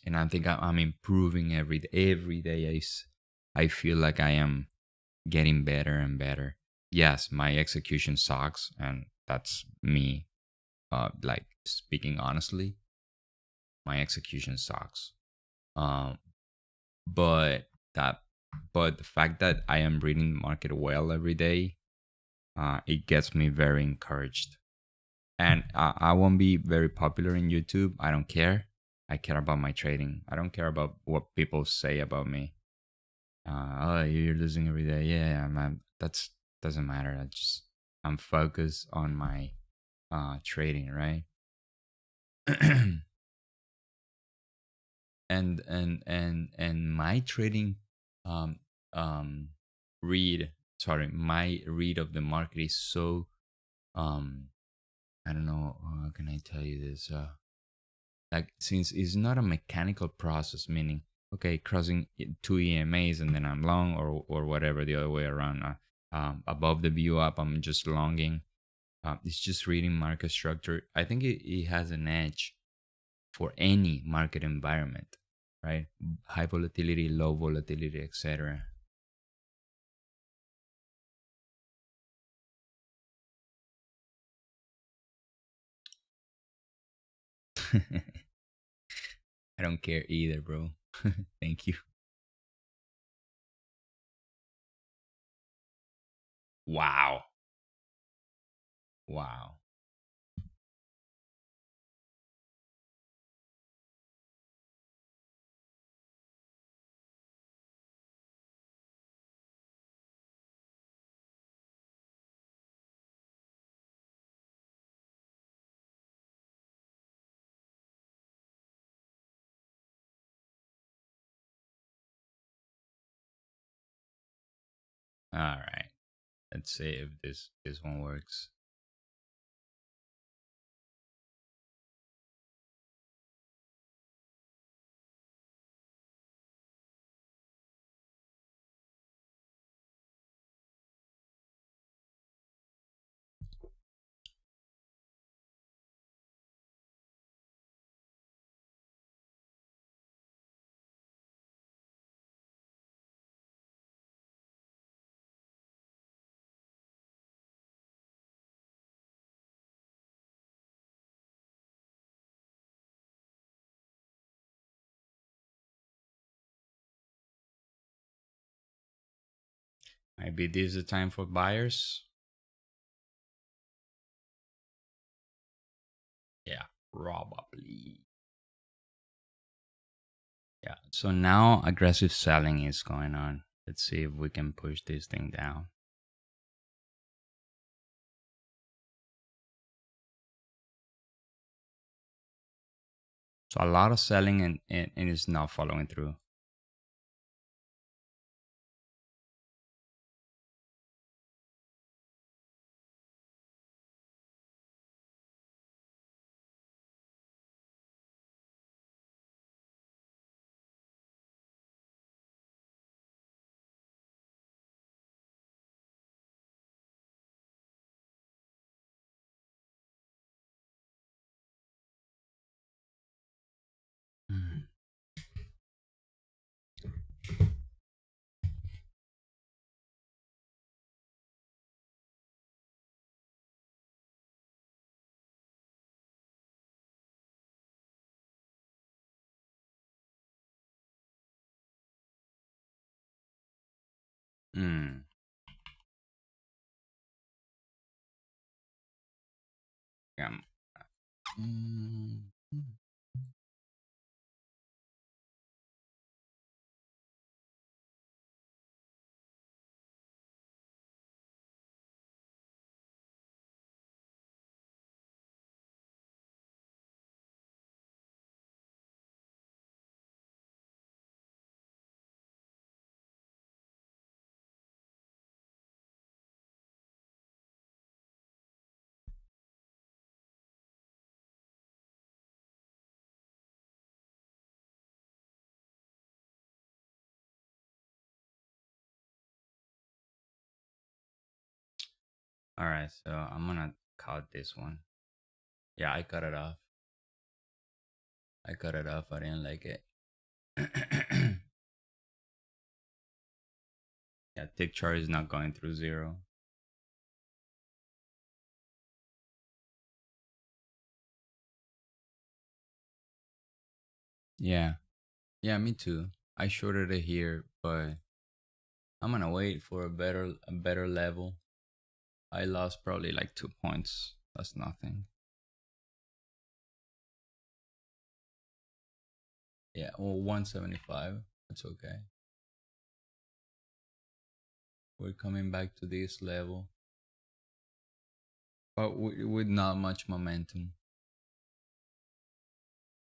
And I think I'm improving every day. Every day I feel like I am getting better and better. Yes, my execution sucks, and that's me. Like speaking honestly, my execution sucks. Um, but that, but the fact that I am reading the market well every day, it gets me very encouraged. And I won't be very popular in YouTube. I don't care. I care about my trading. I don't care about what people say about me. Oh, you're losing every day. Yeah, man. That's doesn't matter. I'm focused on my trading, right? And my trading um um read sorry my read of the market is so um I don't know, how can I tell you this, like, since it's not a mechanical process, meaning okay, crossing two EMAs and then I'm long, or whatever, the other way around, above the view up I'm just longing. It's just reading market structure. I think it has an edge for any market environment, right? High volatility, low volatility, etc. I don't care either, bro. Thank you. Wow. Wow. All right. Let's see if this one works. Maybe this is the time for buyers. Yeah, probably. Yeah. So now aggressive selling is going on. Let's see if we can push this thing down. So a lot of selling, and it's not following through. Hmm. Yeah. Mm. All right, so I'm gonna cut this one. Yeah, I cut it off. I cut it off. I didn't like it. Yeah, tick chart is not going through zero. Yeah. Yeah, me too. I shorted it here, but I'm gonna wait for a better level. I lost probably like 2 points. That's nothing. Yeah, well, 175. That's okay. We're coming back to this level, but with not much momentum.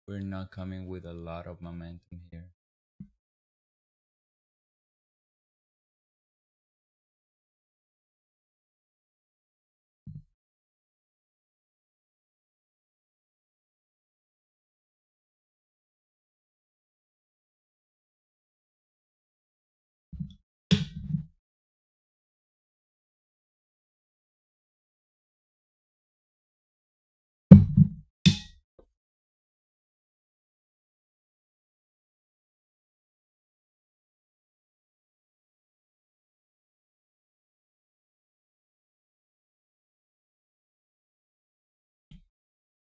We're not coming with a lot of momentum here.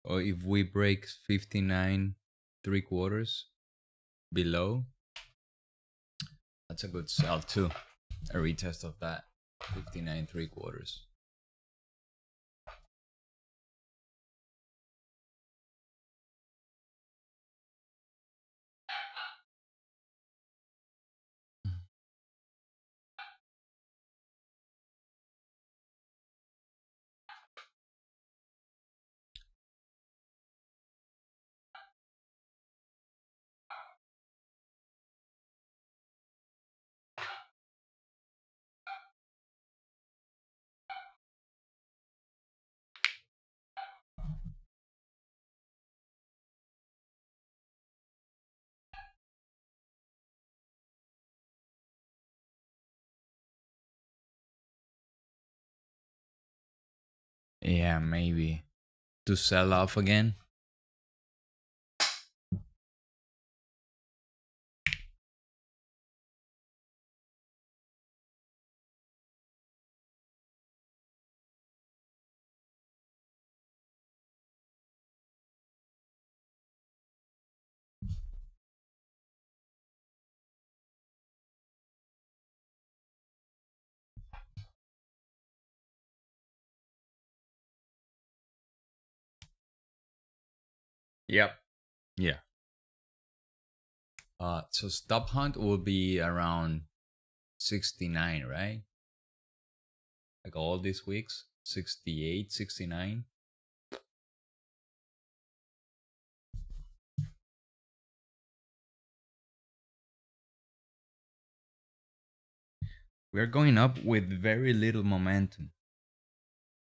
Or if we break 59 three quarters below, that's a good sell too. A retest of that 59 three quarters. Yeah, maybe to sell off again. Yep. Yeah. So stop hunt will be around 69, right? Like all these weeks, 68, 69. We're going up with very little momentum.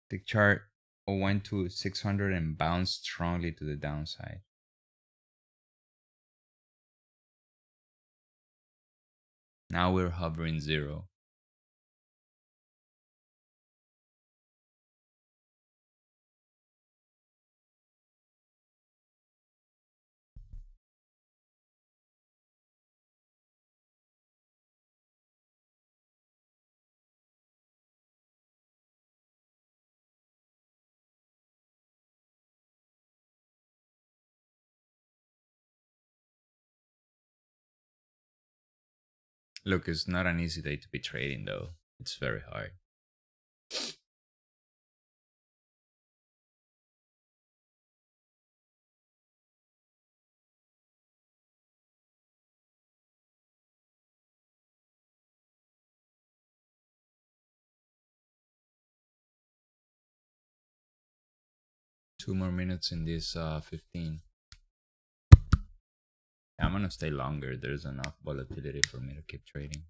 The chart went to 600 and bounced strongly to the downside. Now we're hovering zero. Look, it's not an easy day to be trading though. It's very hard. 2 more minutes in this 15. I'm gonna stay longer. There's enough volatility for me to keep trading.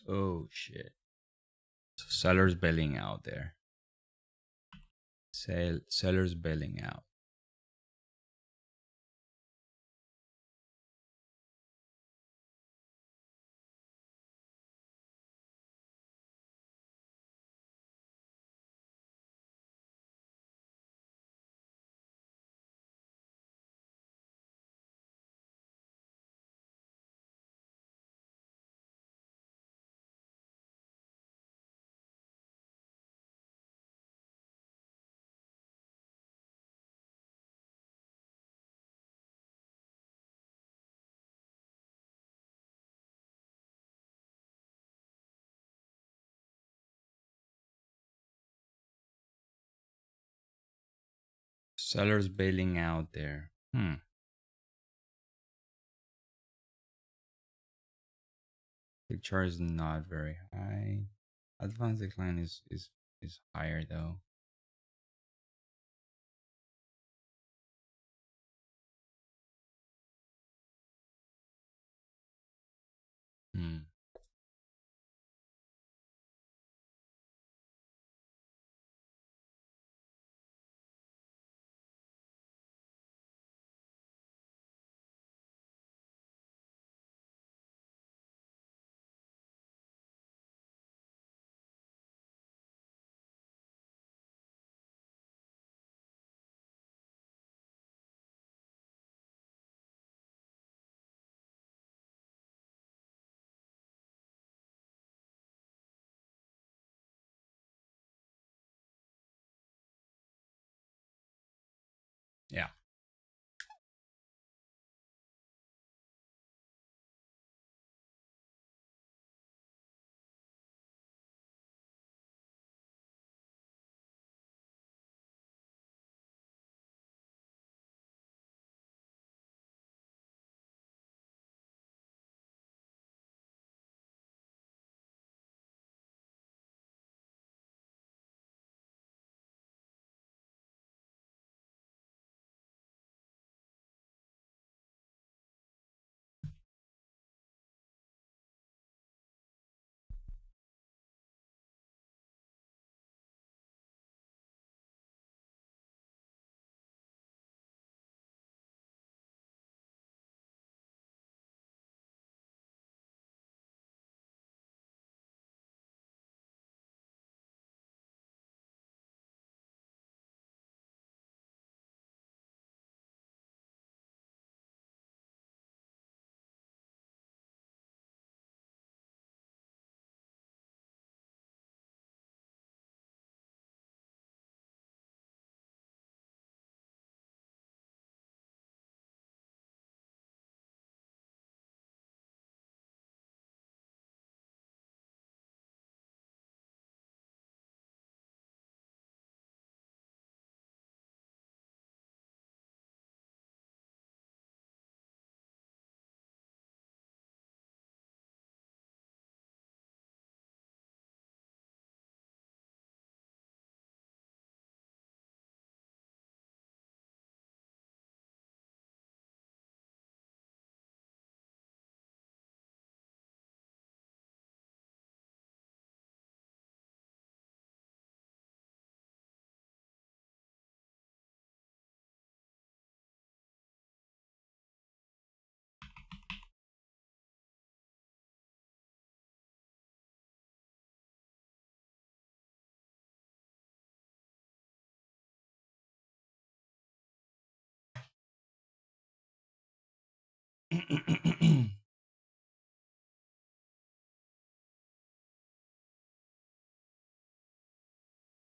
Oh shit. So sellers bailing out there. Sellers bailing out. Sellers bailing out there. Picture is not very high. Advanced decline is higher though.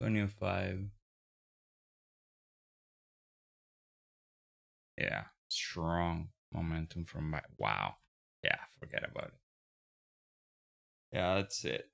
25. Yeah, strong momentum from my wow. Yeah, forget about it. Yeah, that's it.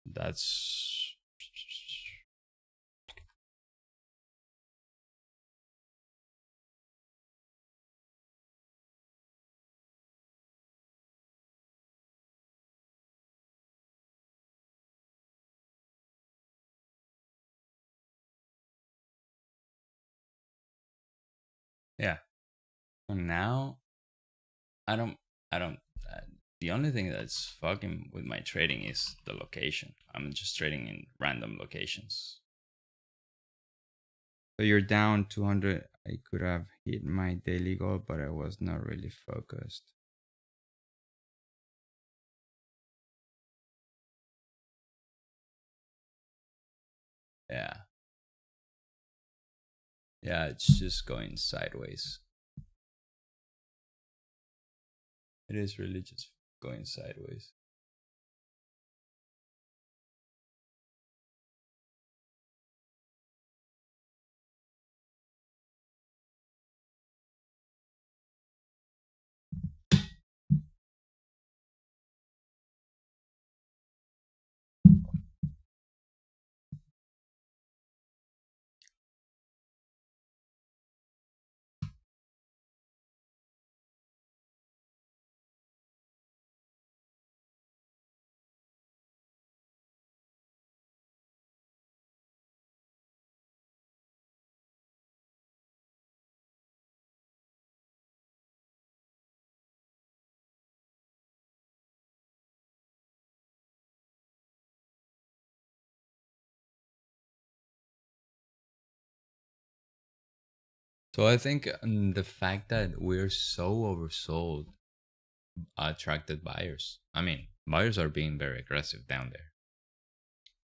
That's yeah. So now I don't I don't uh, the only thing that's fucking with my trading is the location. I'm just trading in random locations. So you're down 200. I could have hit my daily goal, but I was not really focused. Yeah. Yeah, it's just going sideways. It is really just going sideways. So I think the fact that we're so oversold attracted buyers. I mean, buyers are being very aggressive down there,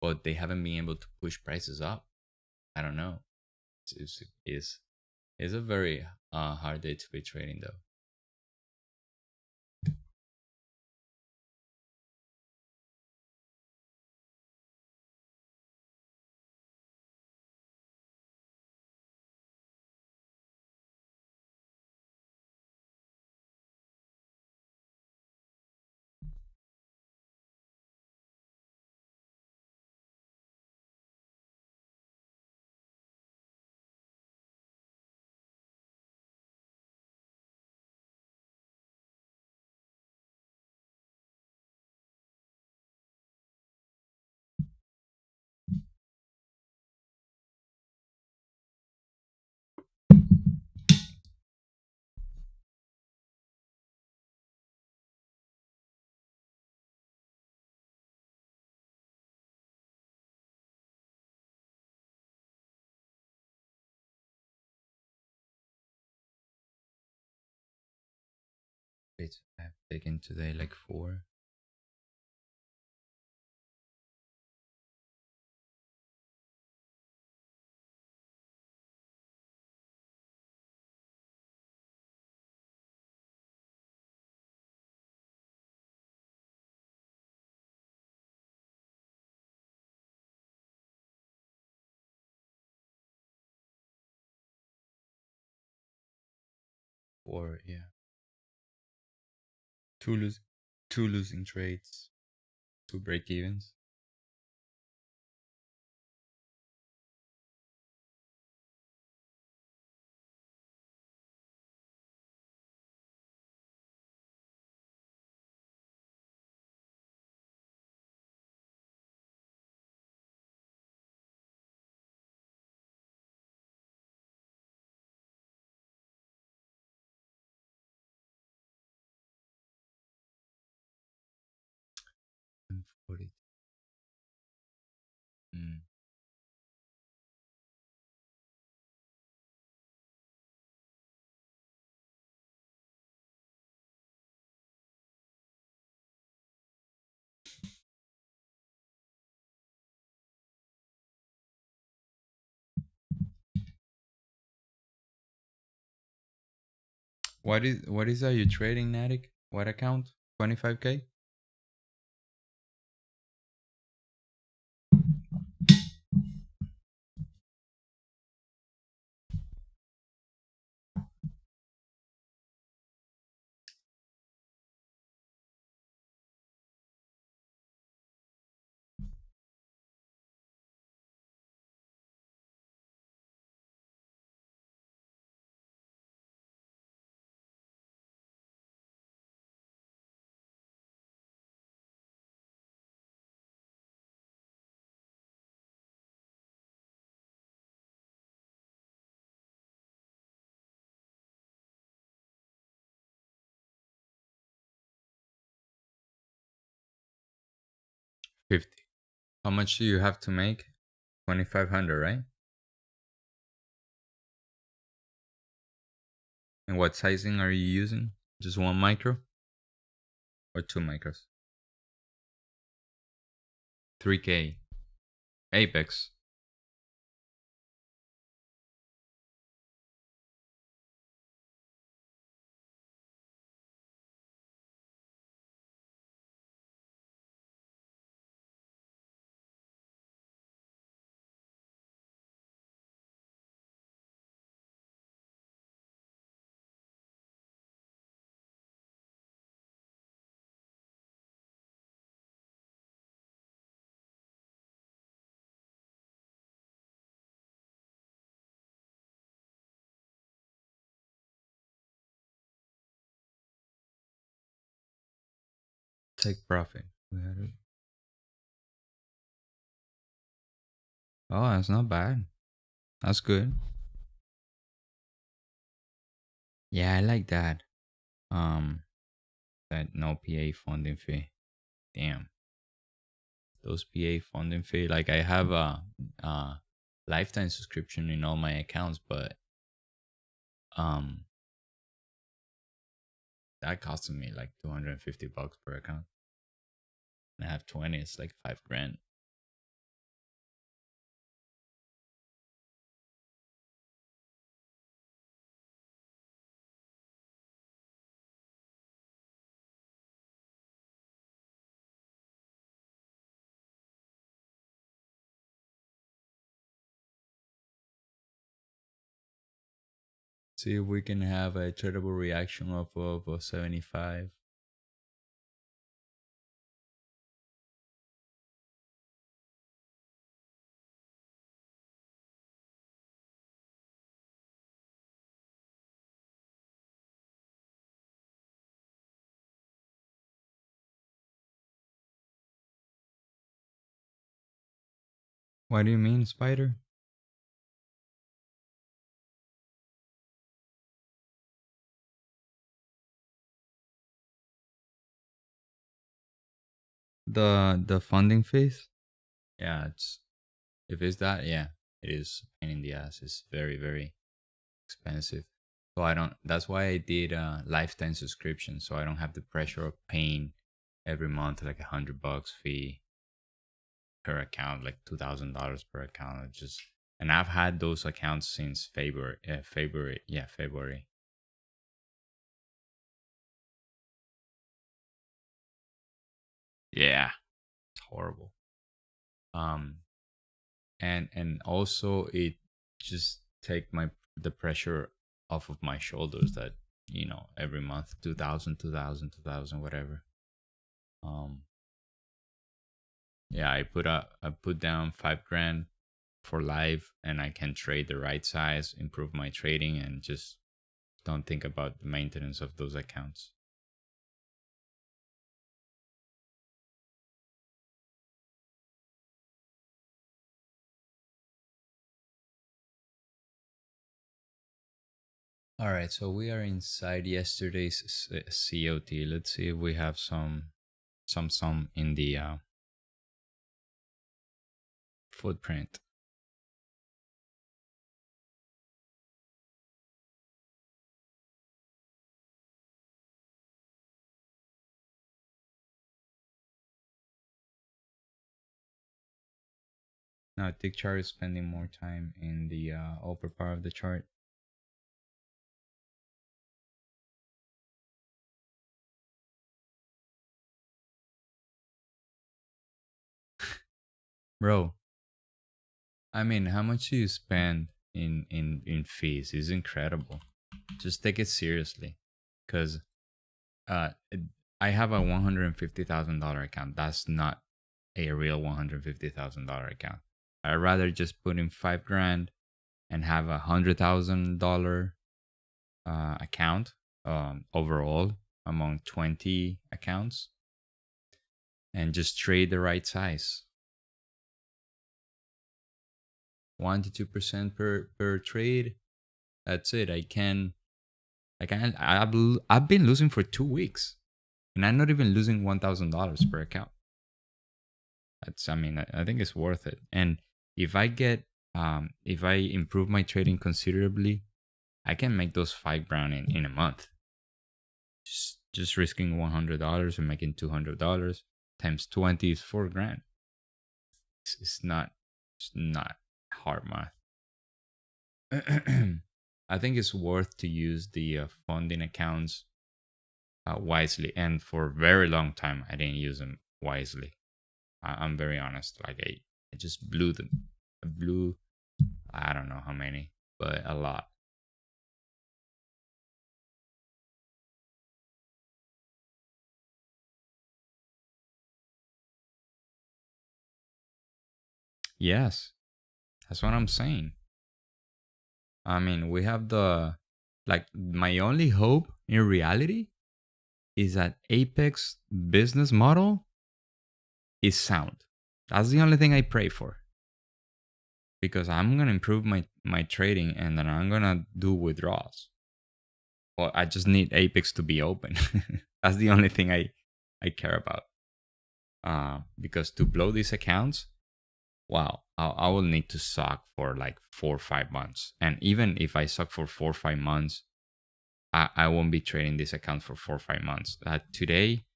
but they haven't been able to push prices up. I don't know. It's a very hard day to be trading though. I've taken today like four. 4, yeah. Two lose, two losing trades, two break evens. And 40. Mm. What is that you trading, Natic? What account? 25K? $50. How much do you have to make? 2,500, right? And what sizing are you using? Just one micro or two micros? 3K. Apex. Take profit. We had it. Oh, that's not bad. That's good. Yeah, I like that. Um, that no PA funding fee. Damn, those PA funding fee. Like I have a lifetime subscription in all my accounts, but um, that costed me like $250 per account. And I have 20. It's like 5 grand. See if we can have a tradable reaction of a 75. What do you mean, spider? The funding phase? Yeah, it's if it's that, yeah, it is a pain in the ass. It's very, very expensive. So I don't that's why I did a lifetime subscription so I don't have the pressure of paying every month like $100 fee per account, like $2,000 per account. It's just and I've had those accounts since February. February. Yeah, February. Yeah, it's horrible. Um, and also it just take my the pressure off of my shoulders that every month 2000, 2000, 2000, whatever. um yeah, I put down 5 grand for life, and I can trade the right size, improve my trading, and just don't think about the maintenance of those accounts. All right, so we are inside yesterday's COT. Let's see if we have some in the footprint. Now, tick chart is spending more time in the upper part of the chart. Bro, I mean, how much do you spend in fees? It's incredible. Just take it seriously, because uh, I have a $150,000 account. That's not a real $150,000 account. I'd rather just put in 5 grand and have $100,000 account overall among 20 accounts, and just trade the right size. 1 to 2% per trade. That's it. I've been losing for 2 weeks, and I'm not even losing $1,000 per account. I mean, I think it's worth it. And if if I improve my trading considerably, I can make those 5 grand in a month. Just risking $100 and making $200 times 20 is 4 grand. It's not hard math. I think it's worth to use the funding accounts wisely. And for a very long time, I didn't use them wisely. I'm very honest. Like I just blew them. I blew, I don't know how many, but a lot. Yes, that's what I'm saying. I mean, we have my only hope in reality is that Apex business model is sound. That's the only thing I pray for. Because I'm gonna improve my trading, and then I'm gonna do withdrawals. Well, I just need Apex to be open. That's the only thing I care about. Because to blow these accounts, wow, I will need to suck for like 4 or 5 months. And even if I suck for 4 or 5 months, I won't be trading this account for 4 or 5 months. Today,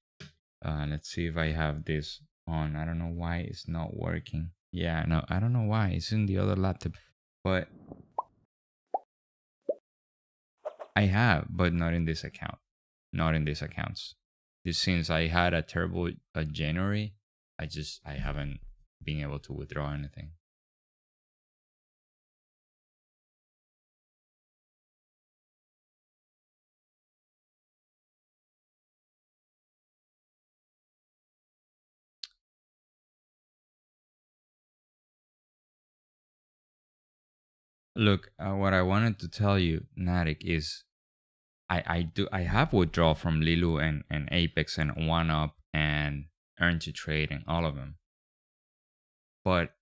let's see if I have this on. I don't know why it's not working. Yeah, no, I don't know why. It's in the other laptop. But I have, but not in this account. Not in these accounts. Since I had a terrible January, I haven't been able to withdraw anything. Look, what I wanted to tell you, Nadik, is I have withdrawal from LEELOO and Apex and OneUp and Earn to Trade and all of them. But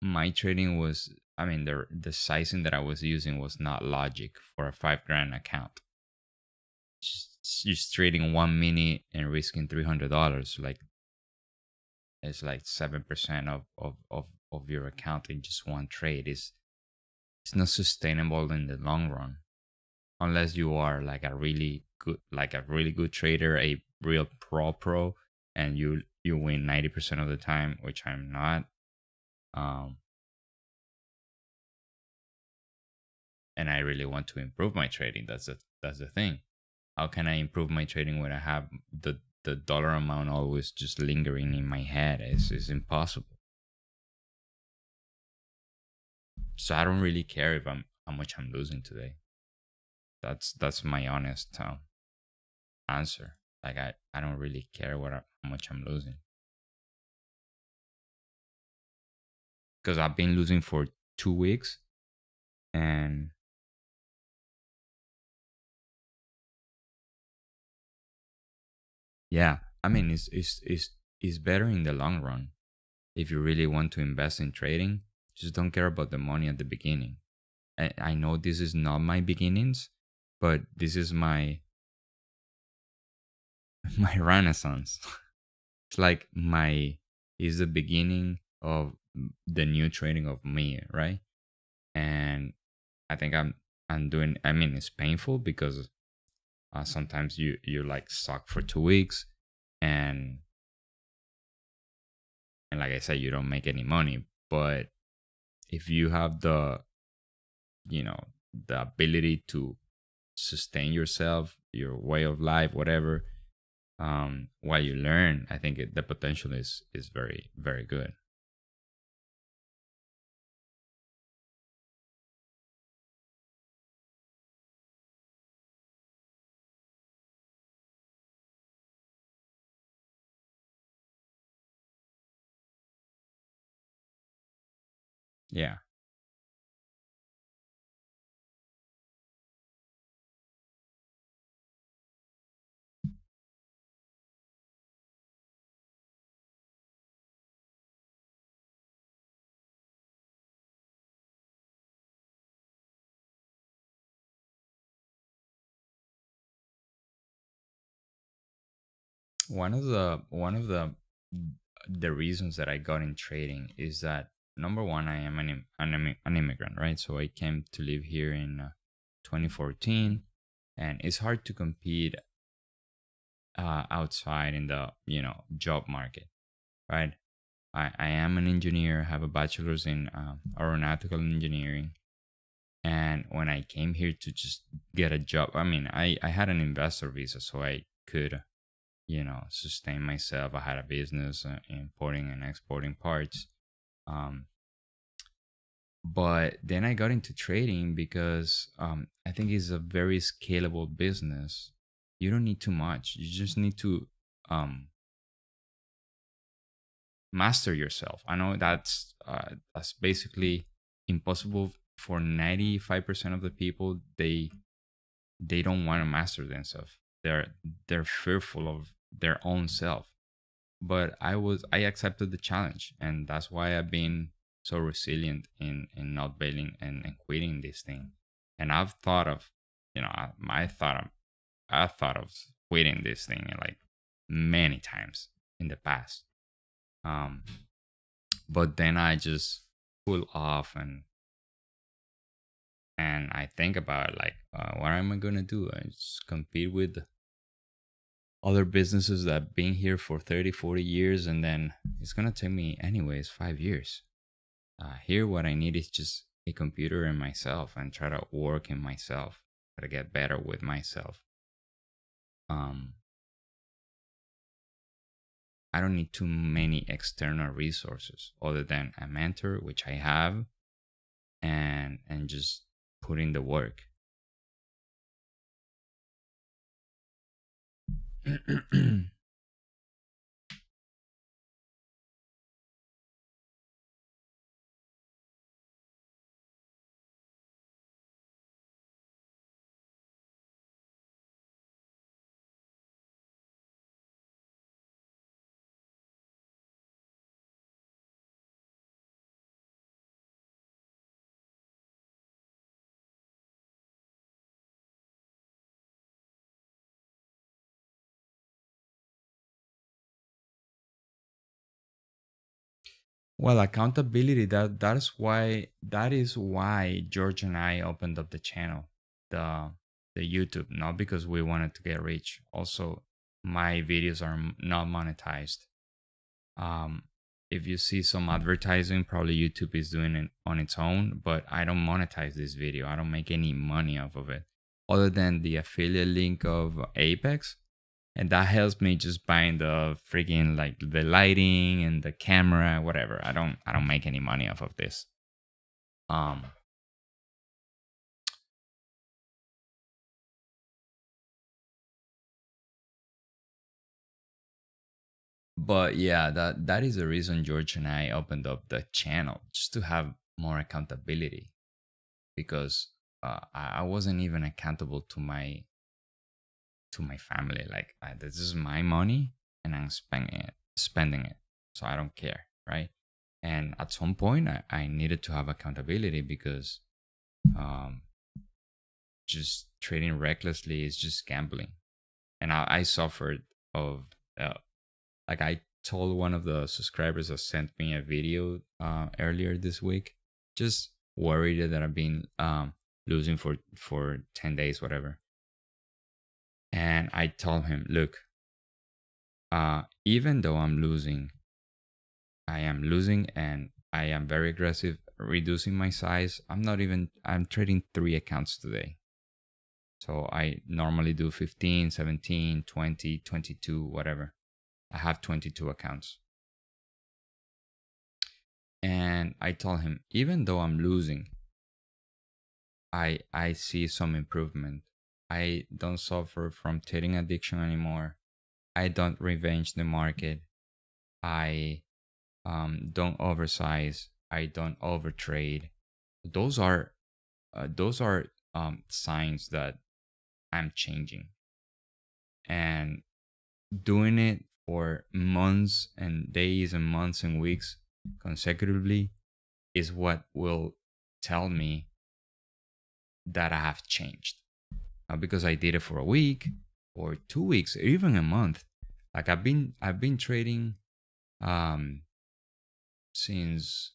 my trading was, I mean, the sizing that I was using was not logic for a 5 grand account. Just trading 1 minute and risking $300, like it's like 7% of your account in just one trade. It's not sustainable in the long run, unless you are like a really good trader, a real pro, and you win 90% of the time, which I'm not. Um, and I really want to improve my trading. That's the thing. How can I improve my trading when I have the dollar amount always just lingering in my head? It's impossible. So I don't really care if I'm how much I'm losing today. That's my honest answer. Like I don't really care how much I'm losing, because I've been losing for 2 weeks. And yeah, I mean, it's better in the long run. If you really want to invest in trading, just don't care about the money at the beginning. I know this is not my beginnings, but this is my my renaissance. It's like my is the beginning of the new trading of me, right? And I think I'm doing. I mean, it's painful because sometimes you like suck for 2 weeks, and like I said, you don't make any money. But if you have you know the ability to sustain yourself, your way of life, whatever, while you learn, I think the potential is very very good. Yeah. One of the reasons that I got in trading is that, number one, I am an immigrant, right? So I came to live here in 2014, and it's hard to compete outside in the job market, right? I am an engineer, have a bachelor's in aeronautical engineering, and when I came here to just get a job, I mean, I had an investor visa, so I could sustain myself. I had a business importing and exporting parts. Um, but then I got into trading because I think it's a very scalable business. You don't need too much. You just need to um, master yourself. I know that's basically impossible for 95% of the people. They don't want to master themselves. They're fearful of their own self. But I accepted the challenge, and that's why I've been so resilient in not bailing and quitting this thing. And I've thought of, I thought of quitting this thing like many times in the past. Um, but then I just pull off, and I think about like, what am I gonna do? I just compete with other businesses that have been here for 30, 40 years, and then it's gonna take me anyways 5 years. Here what I need is just a computer and myself, and try to work in myself, try to get better with myself. um I don't need too many external resources other than a mentor, which I have, and just put in the work. Well, accountability, that is why George and I opened up the channel, the the YouTube, not because we wanted to get rich. Also, my videos are not monetized. Um, if you see some advertising, probably YouTube is doing it on its own, but I don't monetize this video. I don't make any money off of it, other than the affiliate link of Apex, and that helps me just buying the freaking like the lighting and the camera, whatever. I don't make any money off of this. Um, But yeah, that is the reason George and I opened up the channel, just to have more accountability, because I wasn't even accountable to my family. Like, this is my money and I'm spending it, so I don't care, right? And at some point, I needed to have accountability, because um, just trading recklessly is just gambling. And I suffered of, uh, like, I told one of the subscribers that sent me a video earlier this week, just worried that I've been losing for 10 days, whatever. And I told him, look, even though I am losing, and I am very aggressive reducing my size. I'm trading 3 accounts today. So I normally do 15, 17, 20, 22, whatever. I have 22 accounts. And I told him, even though I'm losing, I see some improvement. I don't suffer from trading addiction anymore. I don't revenge the market. I don't oversize. I don't overtrade. Those are signs that I'm changing, and doing it for months and days and months and weeks consecutively is what will tell me that I have changed. Not because I did it for a week or 2 weeks or even a month. Like, I've been trading um since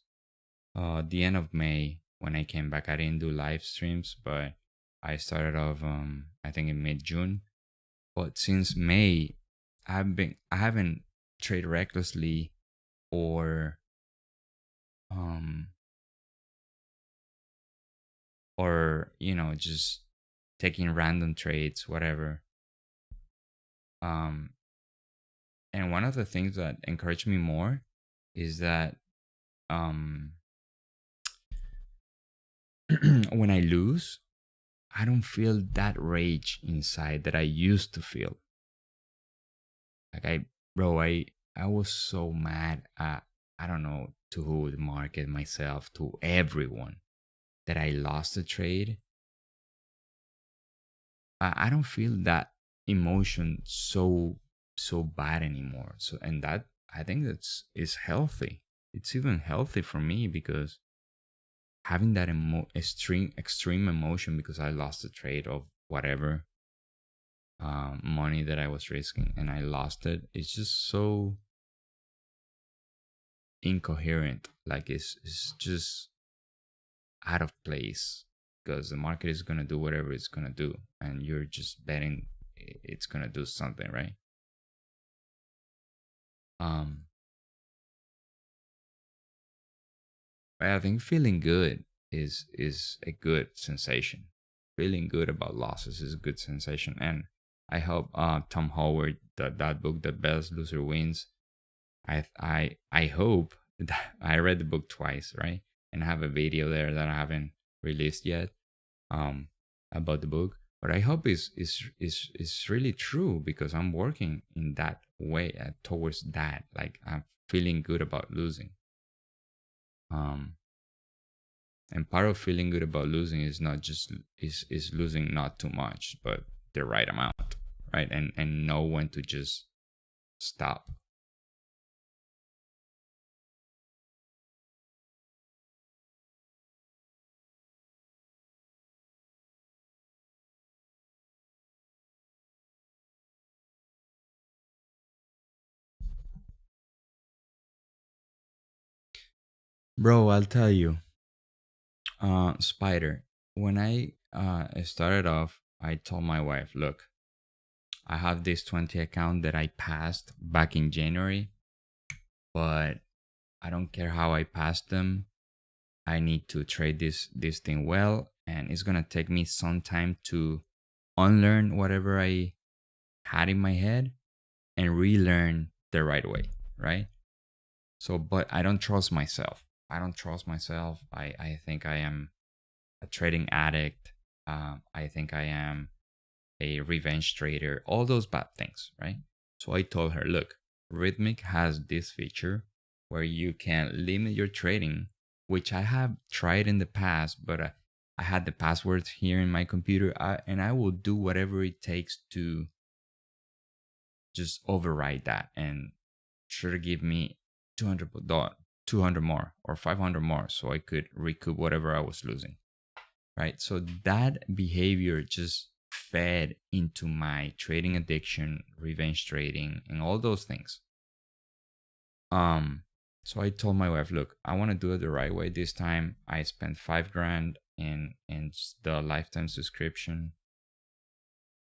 the end of May. When I came back, I didn't do live streams, but I started off I think in mid June. But since May, I haven't traded recklessly, or um just taking random trades, whatever. Um and one of the things that encouraged me more is that um when I lose, I don't feel that rage inside that I used to feel. Like, I was so mad at, I don't know, to who, the market, myself, to everyone, that I lost the trade. I don't feel that emotion so bad anymore. So, and that, I think that's is healthy. It's even healthy for me, because having that extreme emotion because I lost the trade of whatever money that I was risking, and I lost it. It's just so incoherent. Like, it's just out of place, because the market is gonna do whatever it's gonna do, and you're just betting it's gonna do something, right? Um, but I think feeling good is a good sensation. Feeling good about losses is a good sensation, and I hope Tom Howard, that book, The Best Loser Wins. I hope that I read the book twice, right? And I have a video there that I haven't released yet, um, about the book. But I hope is really true, because I'm working in that way, towards that. Like, I'm feeling good about losing. Um, and part of feeling good about losing is not just is losing not too much, but the right amount, right? And know when to just stop. Bro, I'll tell you, Spider. When I started off, I told my wife, look, I have this 20 account that I passed back in January, but I don't care how I passed them. I need to trade this thing well, and it's gonna take me some time to unlearn whatever I had in my head and relearn the right way, right? So, but I don't trust myself. I don't trust myself. I think I am a trading addict. I think I am a revenge trader. All those bad things, right? So I told her, look, Rhythmic has this feature where you can limit your trading, which I have tried in the past, but I had the passwords here in my computer, and I will do whatever it takes to just override that and try to give me $200, 200 more or 500 more so I could recoup whatever I was losing. Right. So that behavior just fed into my trading addiction, revenge trading, and all those things. Um, so I told my wife, look, I want to do it the right way this time. I spent 5 grand in the lifetime subscription,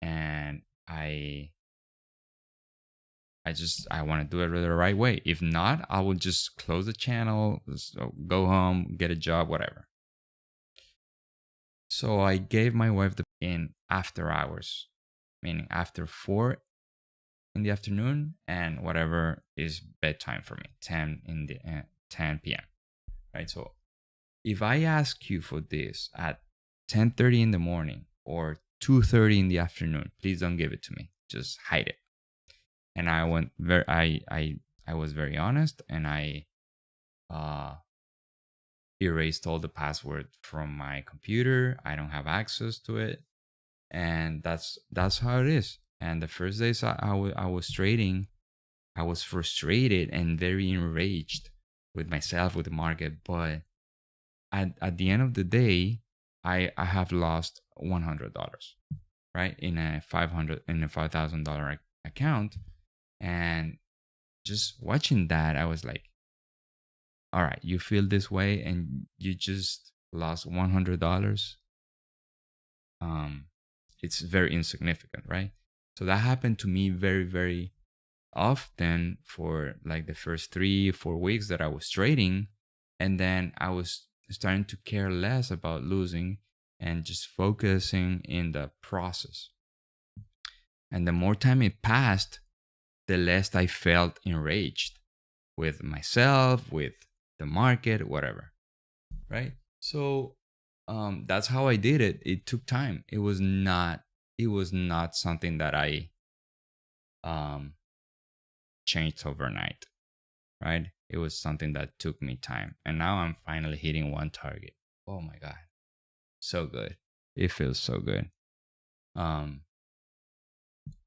and I want to do it the right way. If not, I will just close the channel, go home, get a job, whatever. So I gave my wife the in after hours, meaning after 4 in the afternoon and whatever is bedtime for me, 10 in the 10 p.m. Right? So if I ask you for this at 10:30 in the morning or 2:30 in the afternoon, please don't give it to me. Just hide it. And I went very I was very honest, and I uh erased all the password from my computer. I don't have access to it, and that's how it is. And the first days I was trading, I was frustrated and very enraged with myself, with the market. But at the end of the day, I have lost $100, right, in a $5,000 account. And just watching that, I was like, all right, you feel this way and you just lost $100. um it's very insignificant, right? So that happened to me very, very often for like the first 3 4 weeks that I was trading. And then I was starting to care less about losing and just focusing in the process. And the more time it passed, the less I felt enraged with myself, with the market, whatever. Right? So that's how I did it. It took time. It was not something that I um changed overnight, right? It was something that took me time. And now I'm finally hitting one target. Oh my god. So good. It feels so good. Um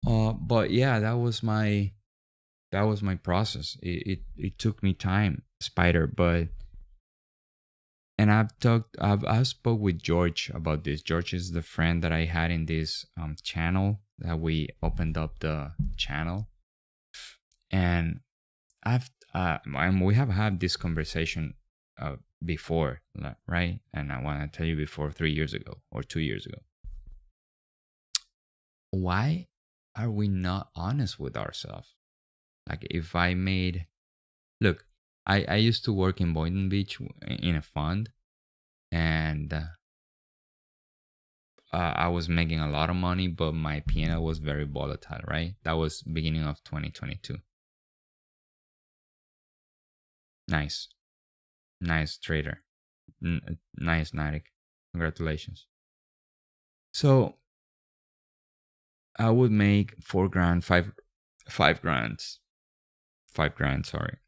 but yeah, that was my process. It took me time, Spider, but and I've spoke with George about this. George is the friend that I had in this channel that we opened up the channel. And and we have had this conversation before, right? And I want to tell you, before 3 years ago or 2 years ago. Why are we not honest with ourselves? Like, if I made, look, I used to work in Boynton Beach in a fund, and I was making a lot of money, but my P&L was very volatile, right? That was beginning of 2022. Nice, nice trader. Nice, Nadik. Congratulations. So I would make 4 grand, 5 grand, sorry,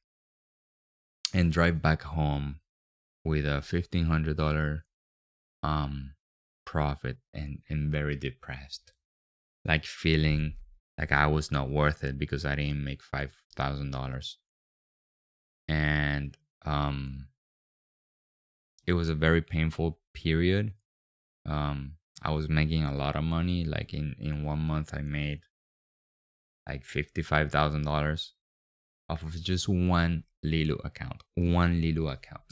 and drive back home with a $1,500 um profit, and very depressed, like feeling like I was not worth it because I didn't make $5,000. And it was a very painful period. I was making a lot of money. Like in 1 month, I made like $55,000 off of just one LEELOO account. One LEELOO account.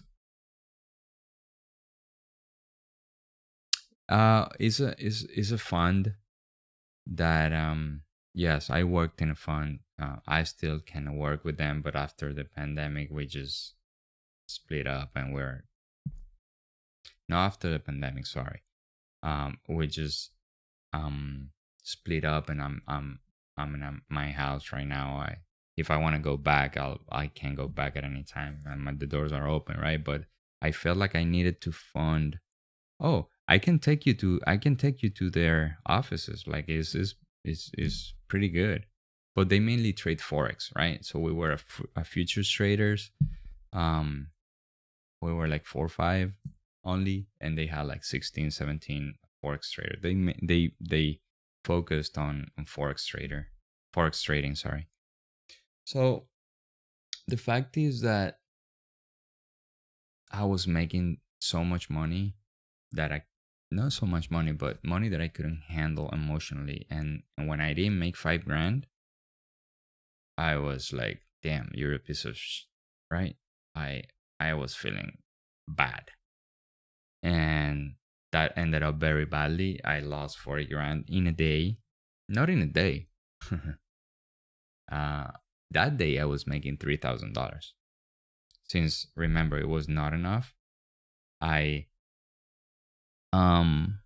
Is a fund that yes, I worked in a fund. I still can work with them, but after the pandemic, we just split up, and we're no, after the pandemic. Sorry, we just split up, and I'm in my house right now. If I want to go back, I can go back at any time, and the doors are open, right? But I felt like I needed to fund. Oh, I can take you to their offices. Like, is pretty good. but they mainly trade forex, right? So we were a futures traders. We were like 4 or 5 only, and they had like 16, 17 forex traders. They focused on forex trading. Sorry. So the fact is that I was making so much money that I not so much money, but money that I couldn't handle emotionally. And when I didn't make 5 grand, I was like, damn, you're a piece of right? I was feeling bad. And that ended up very badly. I lost 40 grand in a day. Not in a day. uh, that day I was making $3,000. Since remember it was not enough, I um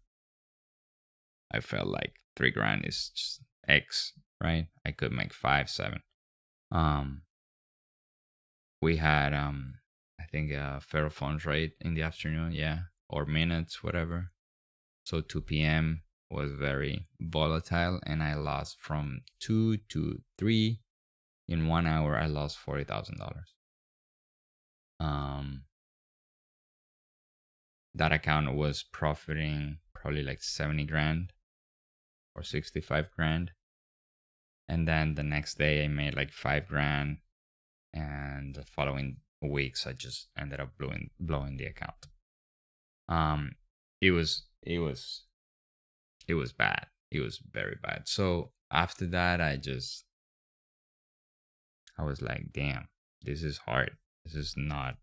I felt like 3 grand is just X, right? I could make 5, 7. Um, we had I think a federal funds rate in the afternoon, yeah, or minutes, whatever. So 2 p.m. was very volatile, and I lost from 2 to 3 in 1 hour. I lost $40,000. Um, that account was profiting probably like 70 grand or 65 grand. And then the next day I made like 5 grand, and the following weeks I just ended up blowing the account. It was bad. It was very bad. So after that I was like, damn, this is hard. This is not.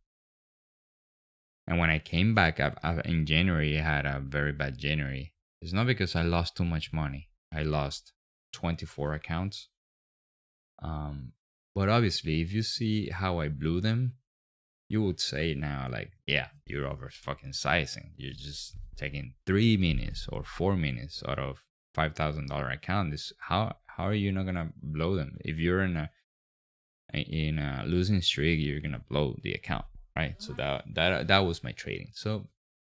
And when I came back in January, I had a very bad January. It's not because I lost too much money. I lost 24 accounts. But obviously, if you see how I blew them, you would say now, like, yeah, you're over fucking sizing. You're just taking 3 minutes or 4 minutes out of $5,000 account. This how are you not gonna blow them? If you're in a losing streak, you're gonna blow the account, right? So that was my trading. So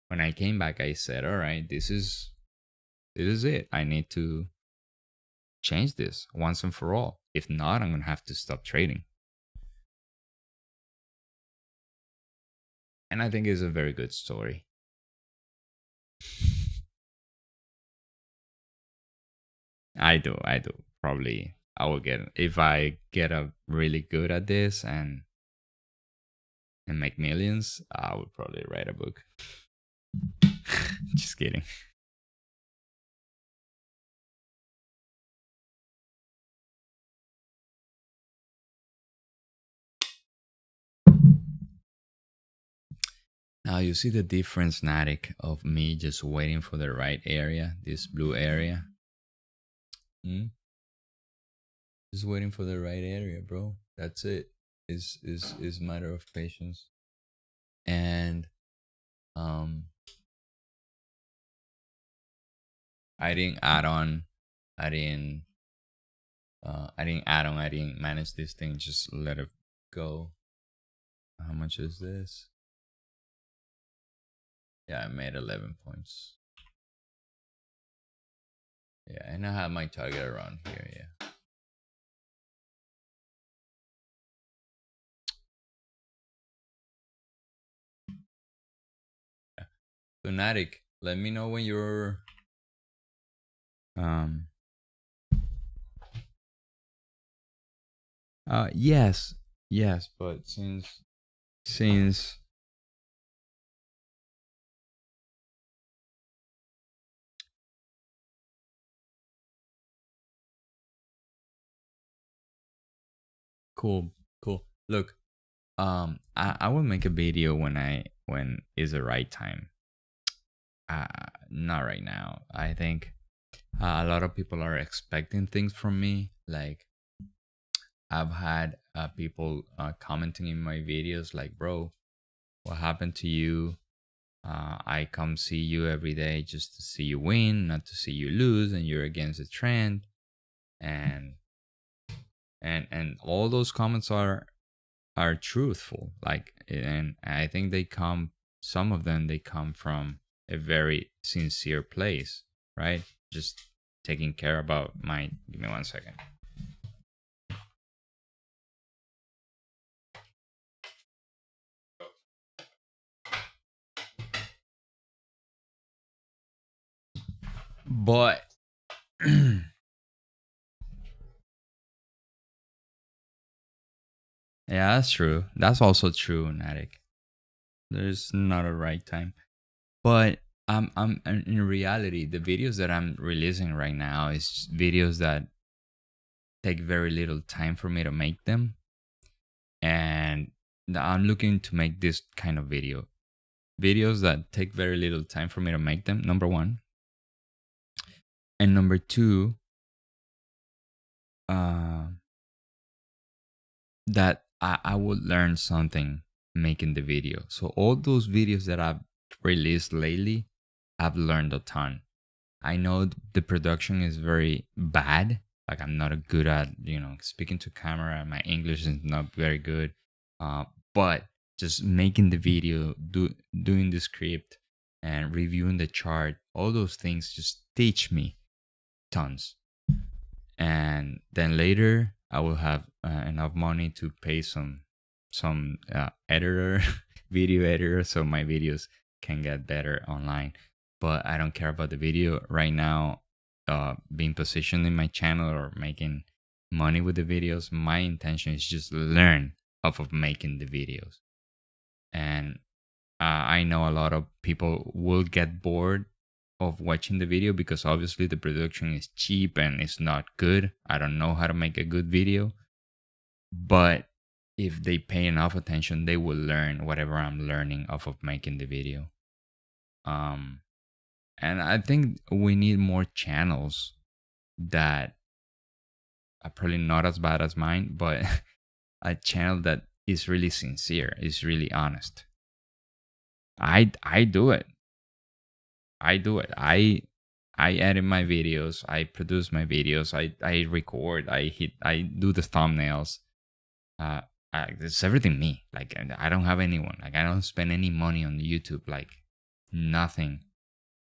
when I came back, I said, all right, this is it. I need to change this once and for all. If not, I'm gonna have to stop trading. And I think it's a very good story. I do. Probably I will get, if I get a really good at this and make millions, I would probably write a book. Just kidding. Now you see the difference, Natic, of me just waiting for the right area, this blue area. Just waiting for the right area, bro. That's it. Is matter of patience. And I didn't add on. I didn't add on. I didn't manage this thing. Just let it go. How much is this? Yeah, I made 11 points. Yeah, and I have my target around here. Yeah. So Natic, let me know when you're yes, but since cool. Look, I will make a video when is the right time. Not right now. I think a lot of people are expecting things from me. Like I've had people commenting in my videos like, bro, what happened to you? I come see you every day just to see you win, not to see you lose, and you're against the trend. And all those comments are truthful. Like, and I think some of them they come from a very sincere place, right? Just taking care about my. Give me 1 second. But yeah, that's true. That's also true, Nadik. There's not a right time. But in reality, the videos that I'm releasing right now is videos that take very little time for me to make them, and I'm looking to make this kind of videos that take very little time for me to make them. Number one, and number two, uh, that I would learn something making the video. So all those videos that I've released lately, I've learned a ton. I know the production is very bad. Like I'm not a good at speaking to camera. My English is not very good. Uh, but just making the video, doing the script, and reviewing the chart, all those things just teach me tons. And then later I will have enough money to pay some editor, video editor, so my videos can get better online. But I don't care about the video right now. Being positioned in my channel or making money with the videos, my intention is just learn off of making the videos. And I know a lot of people will get bored of watching the video because obviously the production is cheap and it's not good. I don't know how to make a good video, but if they pay enough attention, they will learn whatever I'm learning off of making the video. Um, and I think we need more channels that are probably not as bad as mine, but a channel that is really sincere, is really honest. I do it. I do it. I edit my videos. I produce my videos. I record. I do the thumbnails. Uh, it's everything me. Like I don't have anyone. Like I don't spend any money on YouTube. Like nothing.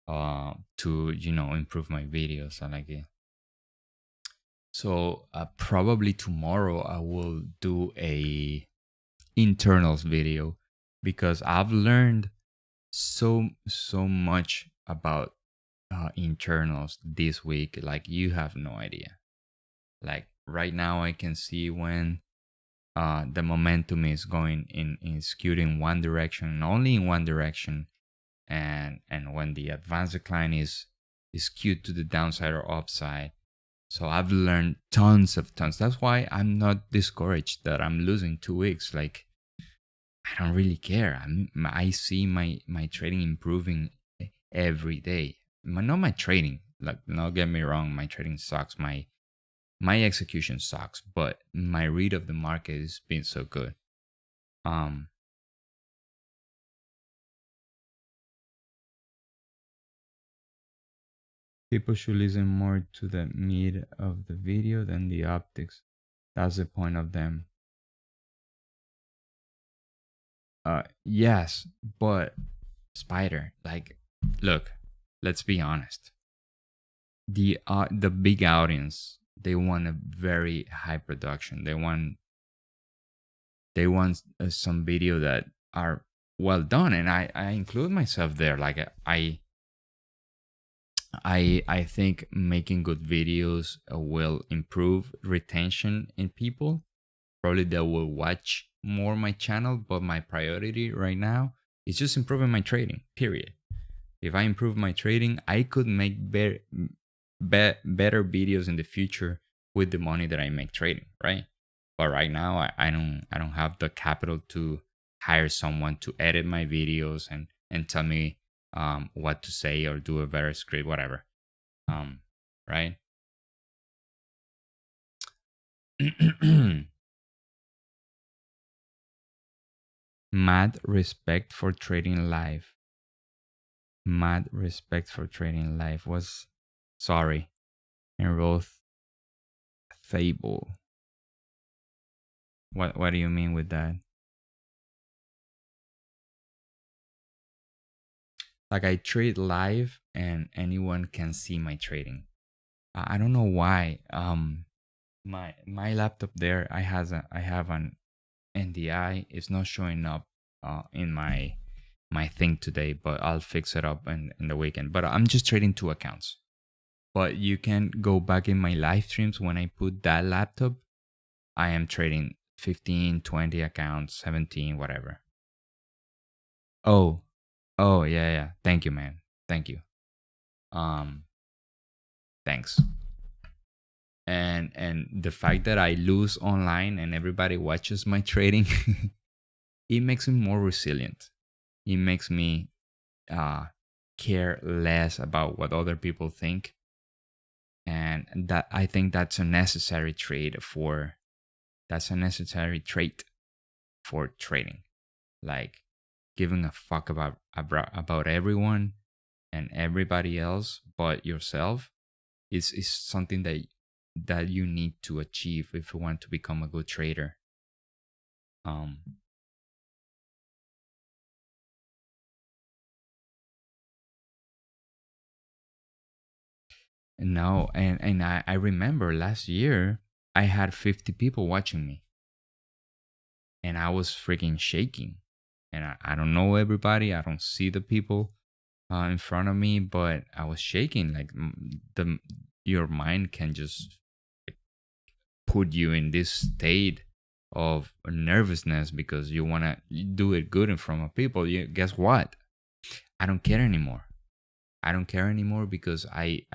To improve my videos. I like it. So probably tomorrow I will do a internals video because I've learned so much about internals this week. Like you have no idea. Like right now I can see when the momentum is going in skewed in one direction, only in one direction, and when the advanced decline is skewed to the downside or upside. So I've learned tons of tons. That's why I'm not discouraged that I'm losing 2 weeks. Like I don't really care. I see my trading improving every day. Not my trading. Like, don't get me wrong. My trading sucks. My execution sucks. But my read of the market has been so good. Um, People should listen more to the mid of the video than the optics. That's the point of them. Yes, but Spider, like, look, let's be honest. The big audience, they want a very high production. They want some video that are well done, and I include myself there. Like I think making good videos will improve retention in people. Probably they will watch more my channel, but my priority right now is just improving my trading. Period. If I improve my trading, I could make better videos in the future with the money that I make trading, right? But right now, I don't have the capital to hire someone to edit my videos and tell me what to say or do a better script, whatever. Right? Mad respect for trading live. Mad respect for trading live was sorry and Roth Fable. What do you mean with that? Like I trade live and anyone can see my trading. I don't know why. My laptop there I have an NDI. It's not showing up in my thing today, but I'll fix it up in the weekend. But I'm just trading two accounts. But you can go back in my live streams when I put that laptop. I am trading 15, 20 accounts, 17, whatever. Oh, oh yeah, yeah. Thank you, man. Thank you. Um, thanks. And the fact that I lose online and everybody watches my trading, it makes me more resilient. It makes me uh care less about what other people think, and that I think that's a necessary trait for trading. Like giving a fuck about everyone and everybody else but yourself is something that you need to achieve if you want to become a good trader. Um no, and I remember last year I had 50 people watching me and I was freaking shaking. And I don't know everybody, I don't see the people in front of me, but I was shaking. Like the your mind can just put you in this state of nervousness because you want to do it good in front of people. You guess what? I don't care anymore. I don't care anymore because I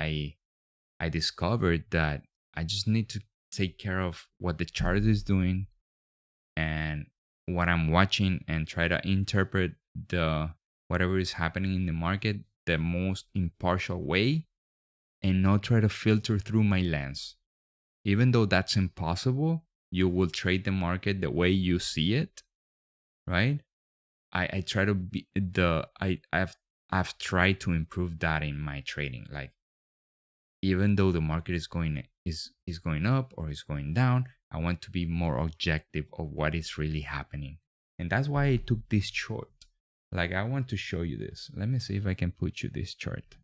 discovered that I just need to take care of what the chart is doing and what I'm watching and try to interpret the whatever is happening in the market the most impartial way and not try to filter through my lens. Even though that's impossible, you will trade the market the way you see it, right? I try to be I've tried to improve that in my trading. Like even though the market is going up or is going down, I want to be more objective of what is really happening. And that's why I took this chart. Like I want to show you this. Let me see if I can put you this chart.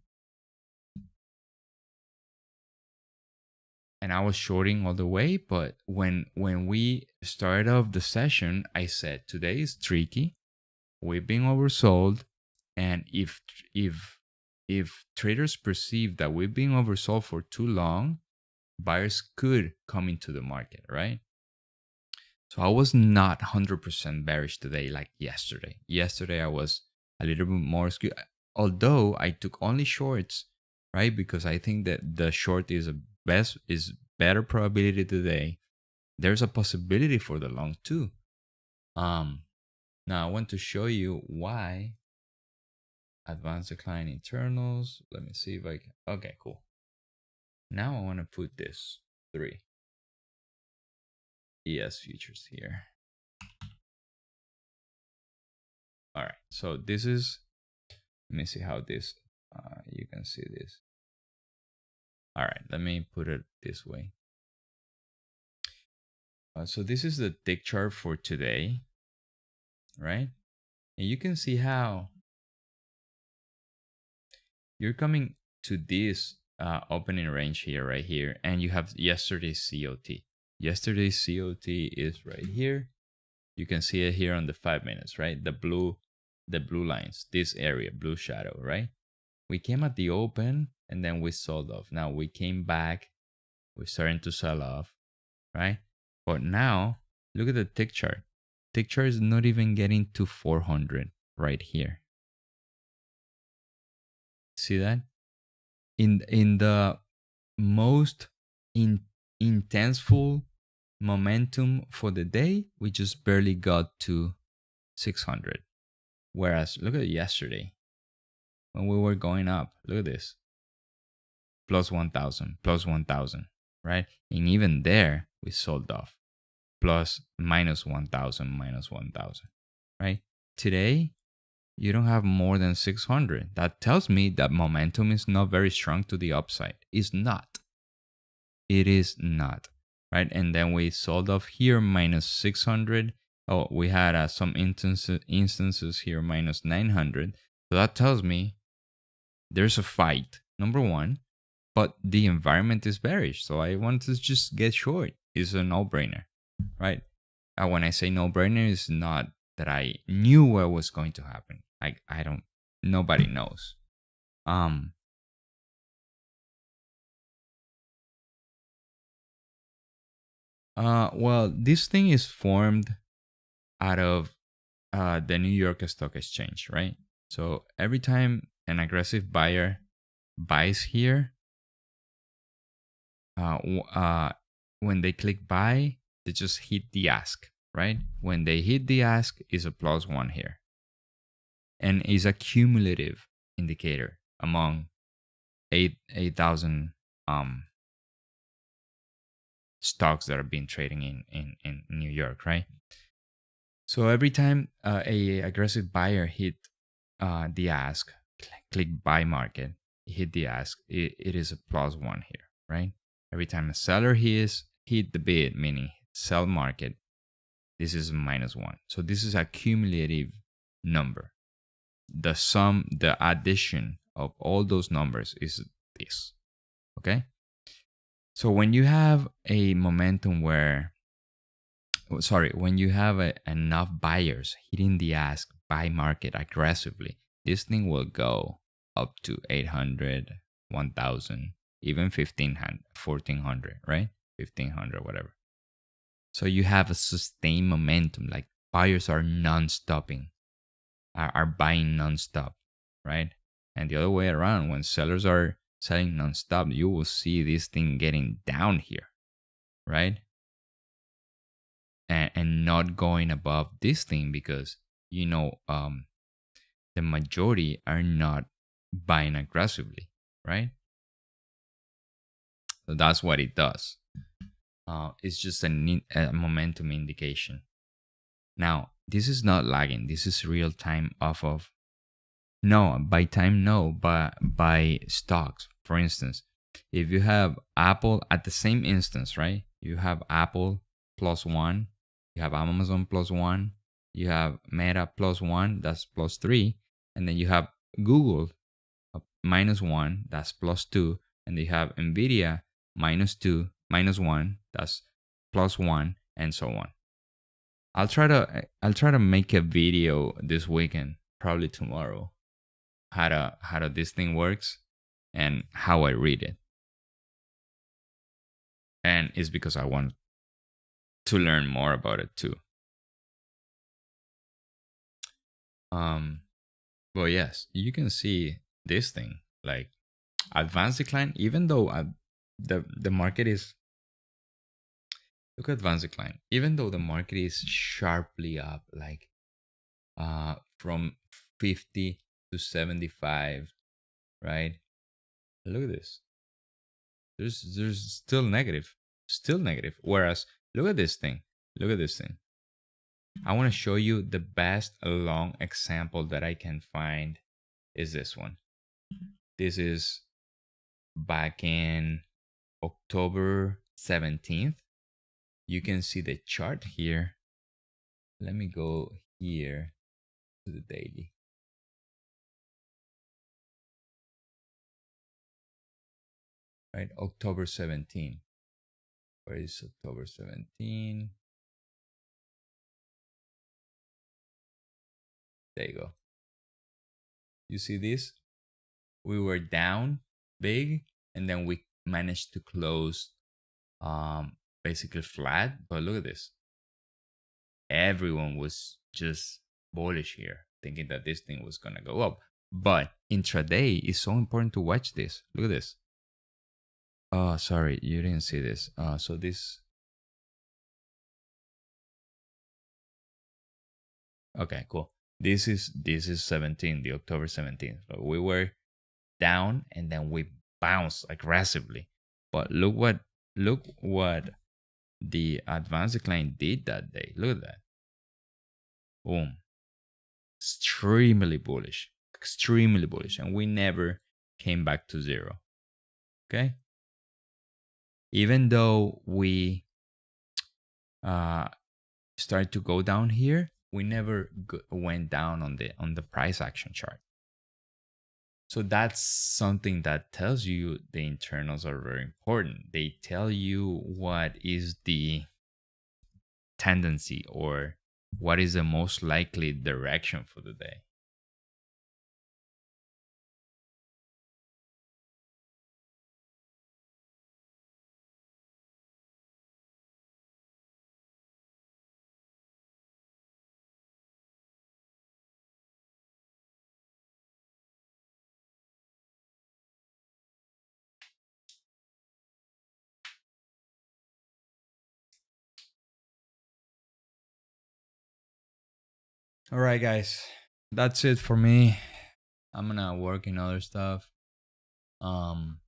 And I was shorting all the way, but when we started off the session, I said today is tricky. We've been oversold, and if traders perceive that we've been oversold for too long, buyers could come into the market, right? So I was not 100% bearish today like yesterday. Yesterday I was a little bit more skewed, although I took only shorts, right? Because I think that the short is better probability today. There's a possibility for the long too. Now I want to show you why advanced decline internals. Let me see if I can. Okay, cool. Now I want to put this 3 ES futures here. All right, so this is, let me see how this, you can see this. All right, let me put it this way. So this is the tick chart for today, right? And you can see how you're coming to this opening range here, right here, and you have yesterday's COT. Yesterday's COT is right here. You can see it here on the 5 minutes, right? The blue lines, this area, blue shadow, right? We came at the open and then we sold off. Now we came back, we're starting to sell off, right? But now look at the tick chart. Tick chart is not even getting to 400 right here. See that? In the most intenseful momentum for the day, we just barely got to 600. Whereas look at yesterday when we were going up. Look at this. Plus 1,000, plus 1,000, right? And even there, we sold off. Plus minus 1,000, minus 1,000, right? Today, you don't have more than 600. That tells me that momentum is not very strong to the upside. It's not. It is not, right? And then we sold off here minus 600. Oh, we had some instances here minus 900. So that tells me there's a fight, number one, but the environment is bearish. So I want to just get short. It's a no-brainer, right? When I say no-brainer, it's not that I knew what was going to happen. I don't, nobody knows. Well, this thing is formed out of the New York Stock Exchange, right? So every time an aggressive buyer buys here, uh, w- uh, when they click buy, they just hit the ask, right? When they hit the ask, is a +1 here, and is a cumulative indicator among 8,000 stocks that are being trading in New York, right? So every time a aggressive buyer hit the ask, click buy market, hit the ask, it is a +1 here, right? Every time a seller hit the bid, meaning sell market, this is -1. So this is a cumulative number. The sum, the addition of all those numbers is this. Okay. So when you have a momentum where, when you have enough buyers hitting the ask buy market aggressively, this thing will go up to 800, 1000, even 1500, 1400, right? 1500, whatever. So you have a sustained momentum, like buyers are non-stopping, are buying non-stop, right? And the other way around, when sellers are selling non-stop, you will see this thing getting down here, right? And not going above this thing because the majority are not buying aggressively, right? So that's what it does. It's just a momentum indication. Now, this is not lagging. This is real time off of. No, by time, no, but by stocks. For instance, if you have Apple at the same instance, right? You have Apple +1, you have Amazon +1, you have Meta +1, that's +3, and then you have Google -1, that's +2, and you have Nvidia -2, -1, that's +1, and so on. I'll try to make a video this weekend, probably tomorrow, how to this thing works and how I read it. And it's because I want to learn more about it too. Um, but yes, you can see this thing like advanced decline, even though the market is, look at advanced decline, even though the market is sharply up, like from 50 to 75, right? Look at this. There's still negative. Whereas look at this thing. Look at this thing. I want to show you the best long example that I can find is this one. This is back in October 17th. You can see the chart here. Let me go here to the daily. Right, October 17. Where is October 17? There you go. You see this? We were down big and then we managed to close basically flat. But look at this. Everyone was just bullish here, thinking that this thing was gonna go up. But intraday is so important to watch this. Look at this. Oh, sorry, you didn't see this. So this. Okay, cool. This is 17, the October 17th. So we were down and then we bounced aggressively. But look what the advanced decline did that day. Look at that. Boom. Extremely bullish. Extremely bullish. And we never came back to zero. Okay. Even though we started to go down here, we never went down on the price action chart. So that's something that tells you the internals are very important. They tell you what is the tendency or what is the most likely direction for the day. All right, guys, that's it for me. I'm gonna work in other stuff. Um,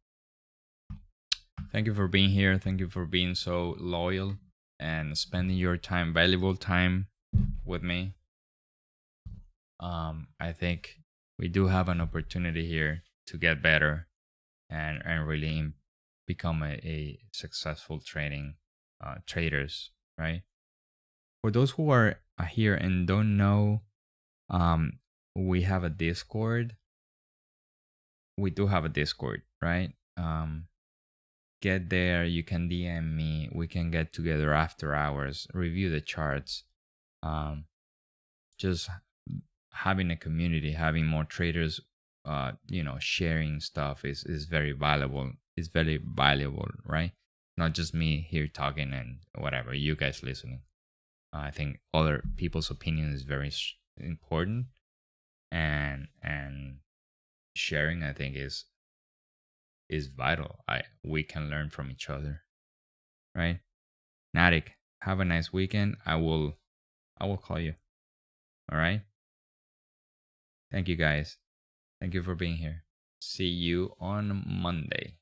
thank you for being here. Thank you for being so loyal and spending your time, valuable time, with me. I think we do have an opportunity here to get better and really become a successful trading traders, right? For those who are here and don't know, um, we have a Discord. We do have a Discord, right? Get there. You can DM me. We can get together after hours, review the charts. Um, just having a community, having more traders, sharing stuff is very valuable. It's very valuable, right? Not just me here talking and whatever. You guys listening. I think other people's opinion is very important, and sharing, I think, is vital. We can learn from each other, right? Nadik, have a nice weekend. I will call you. All right. Thank you, guys. Thank you for being here. See you on Monday.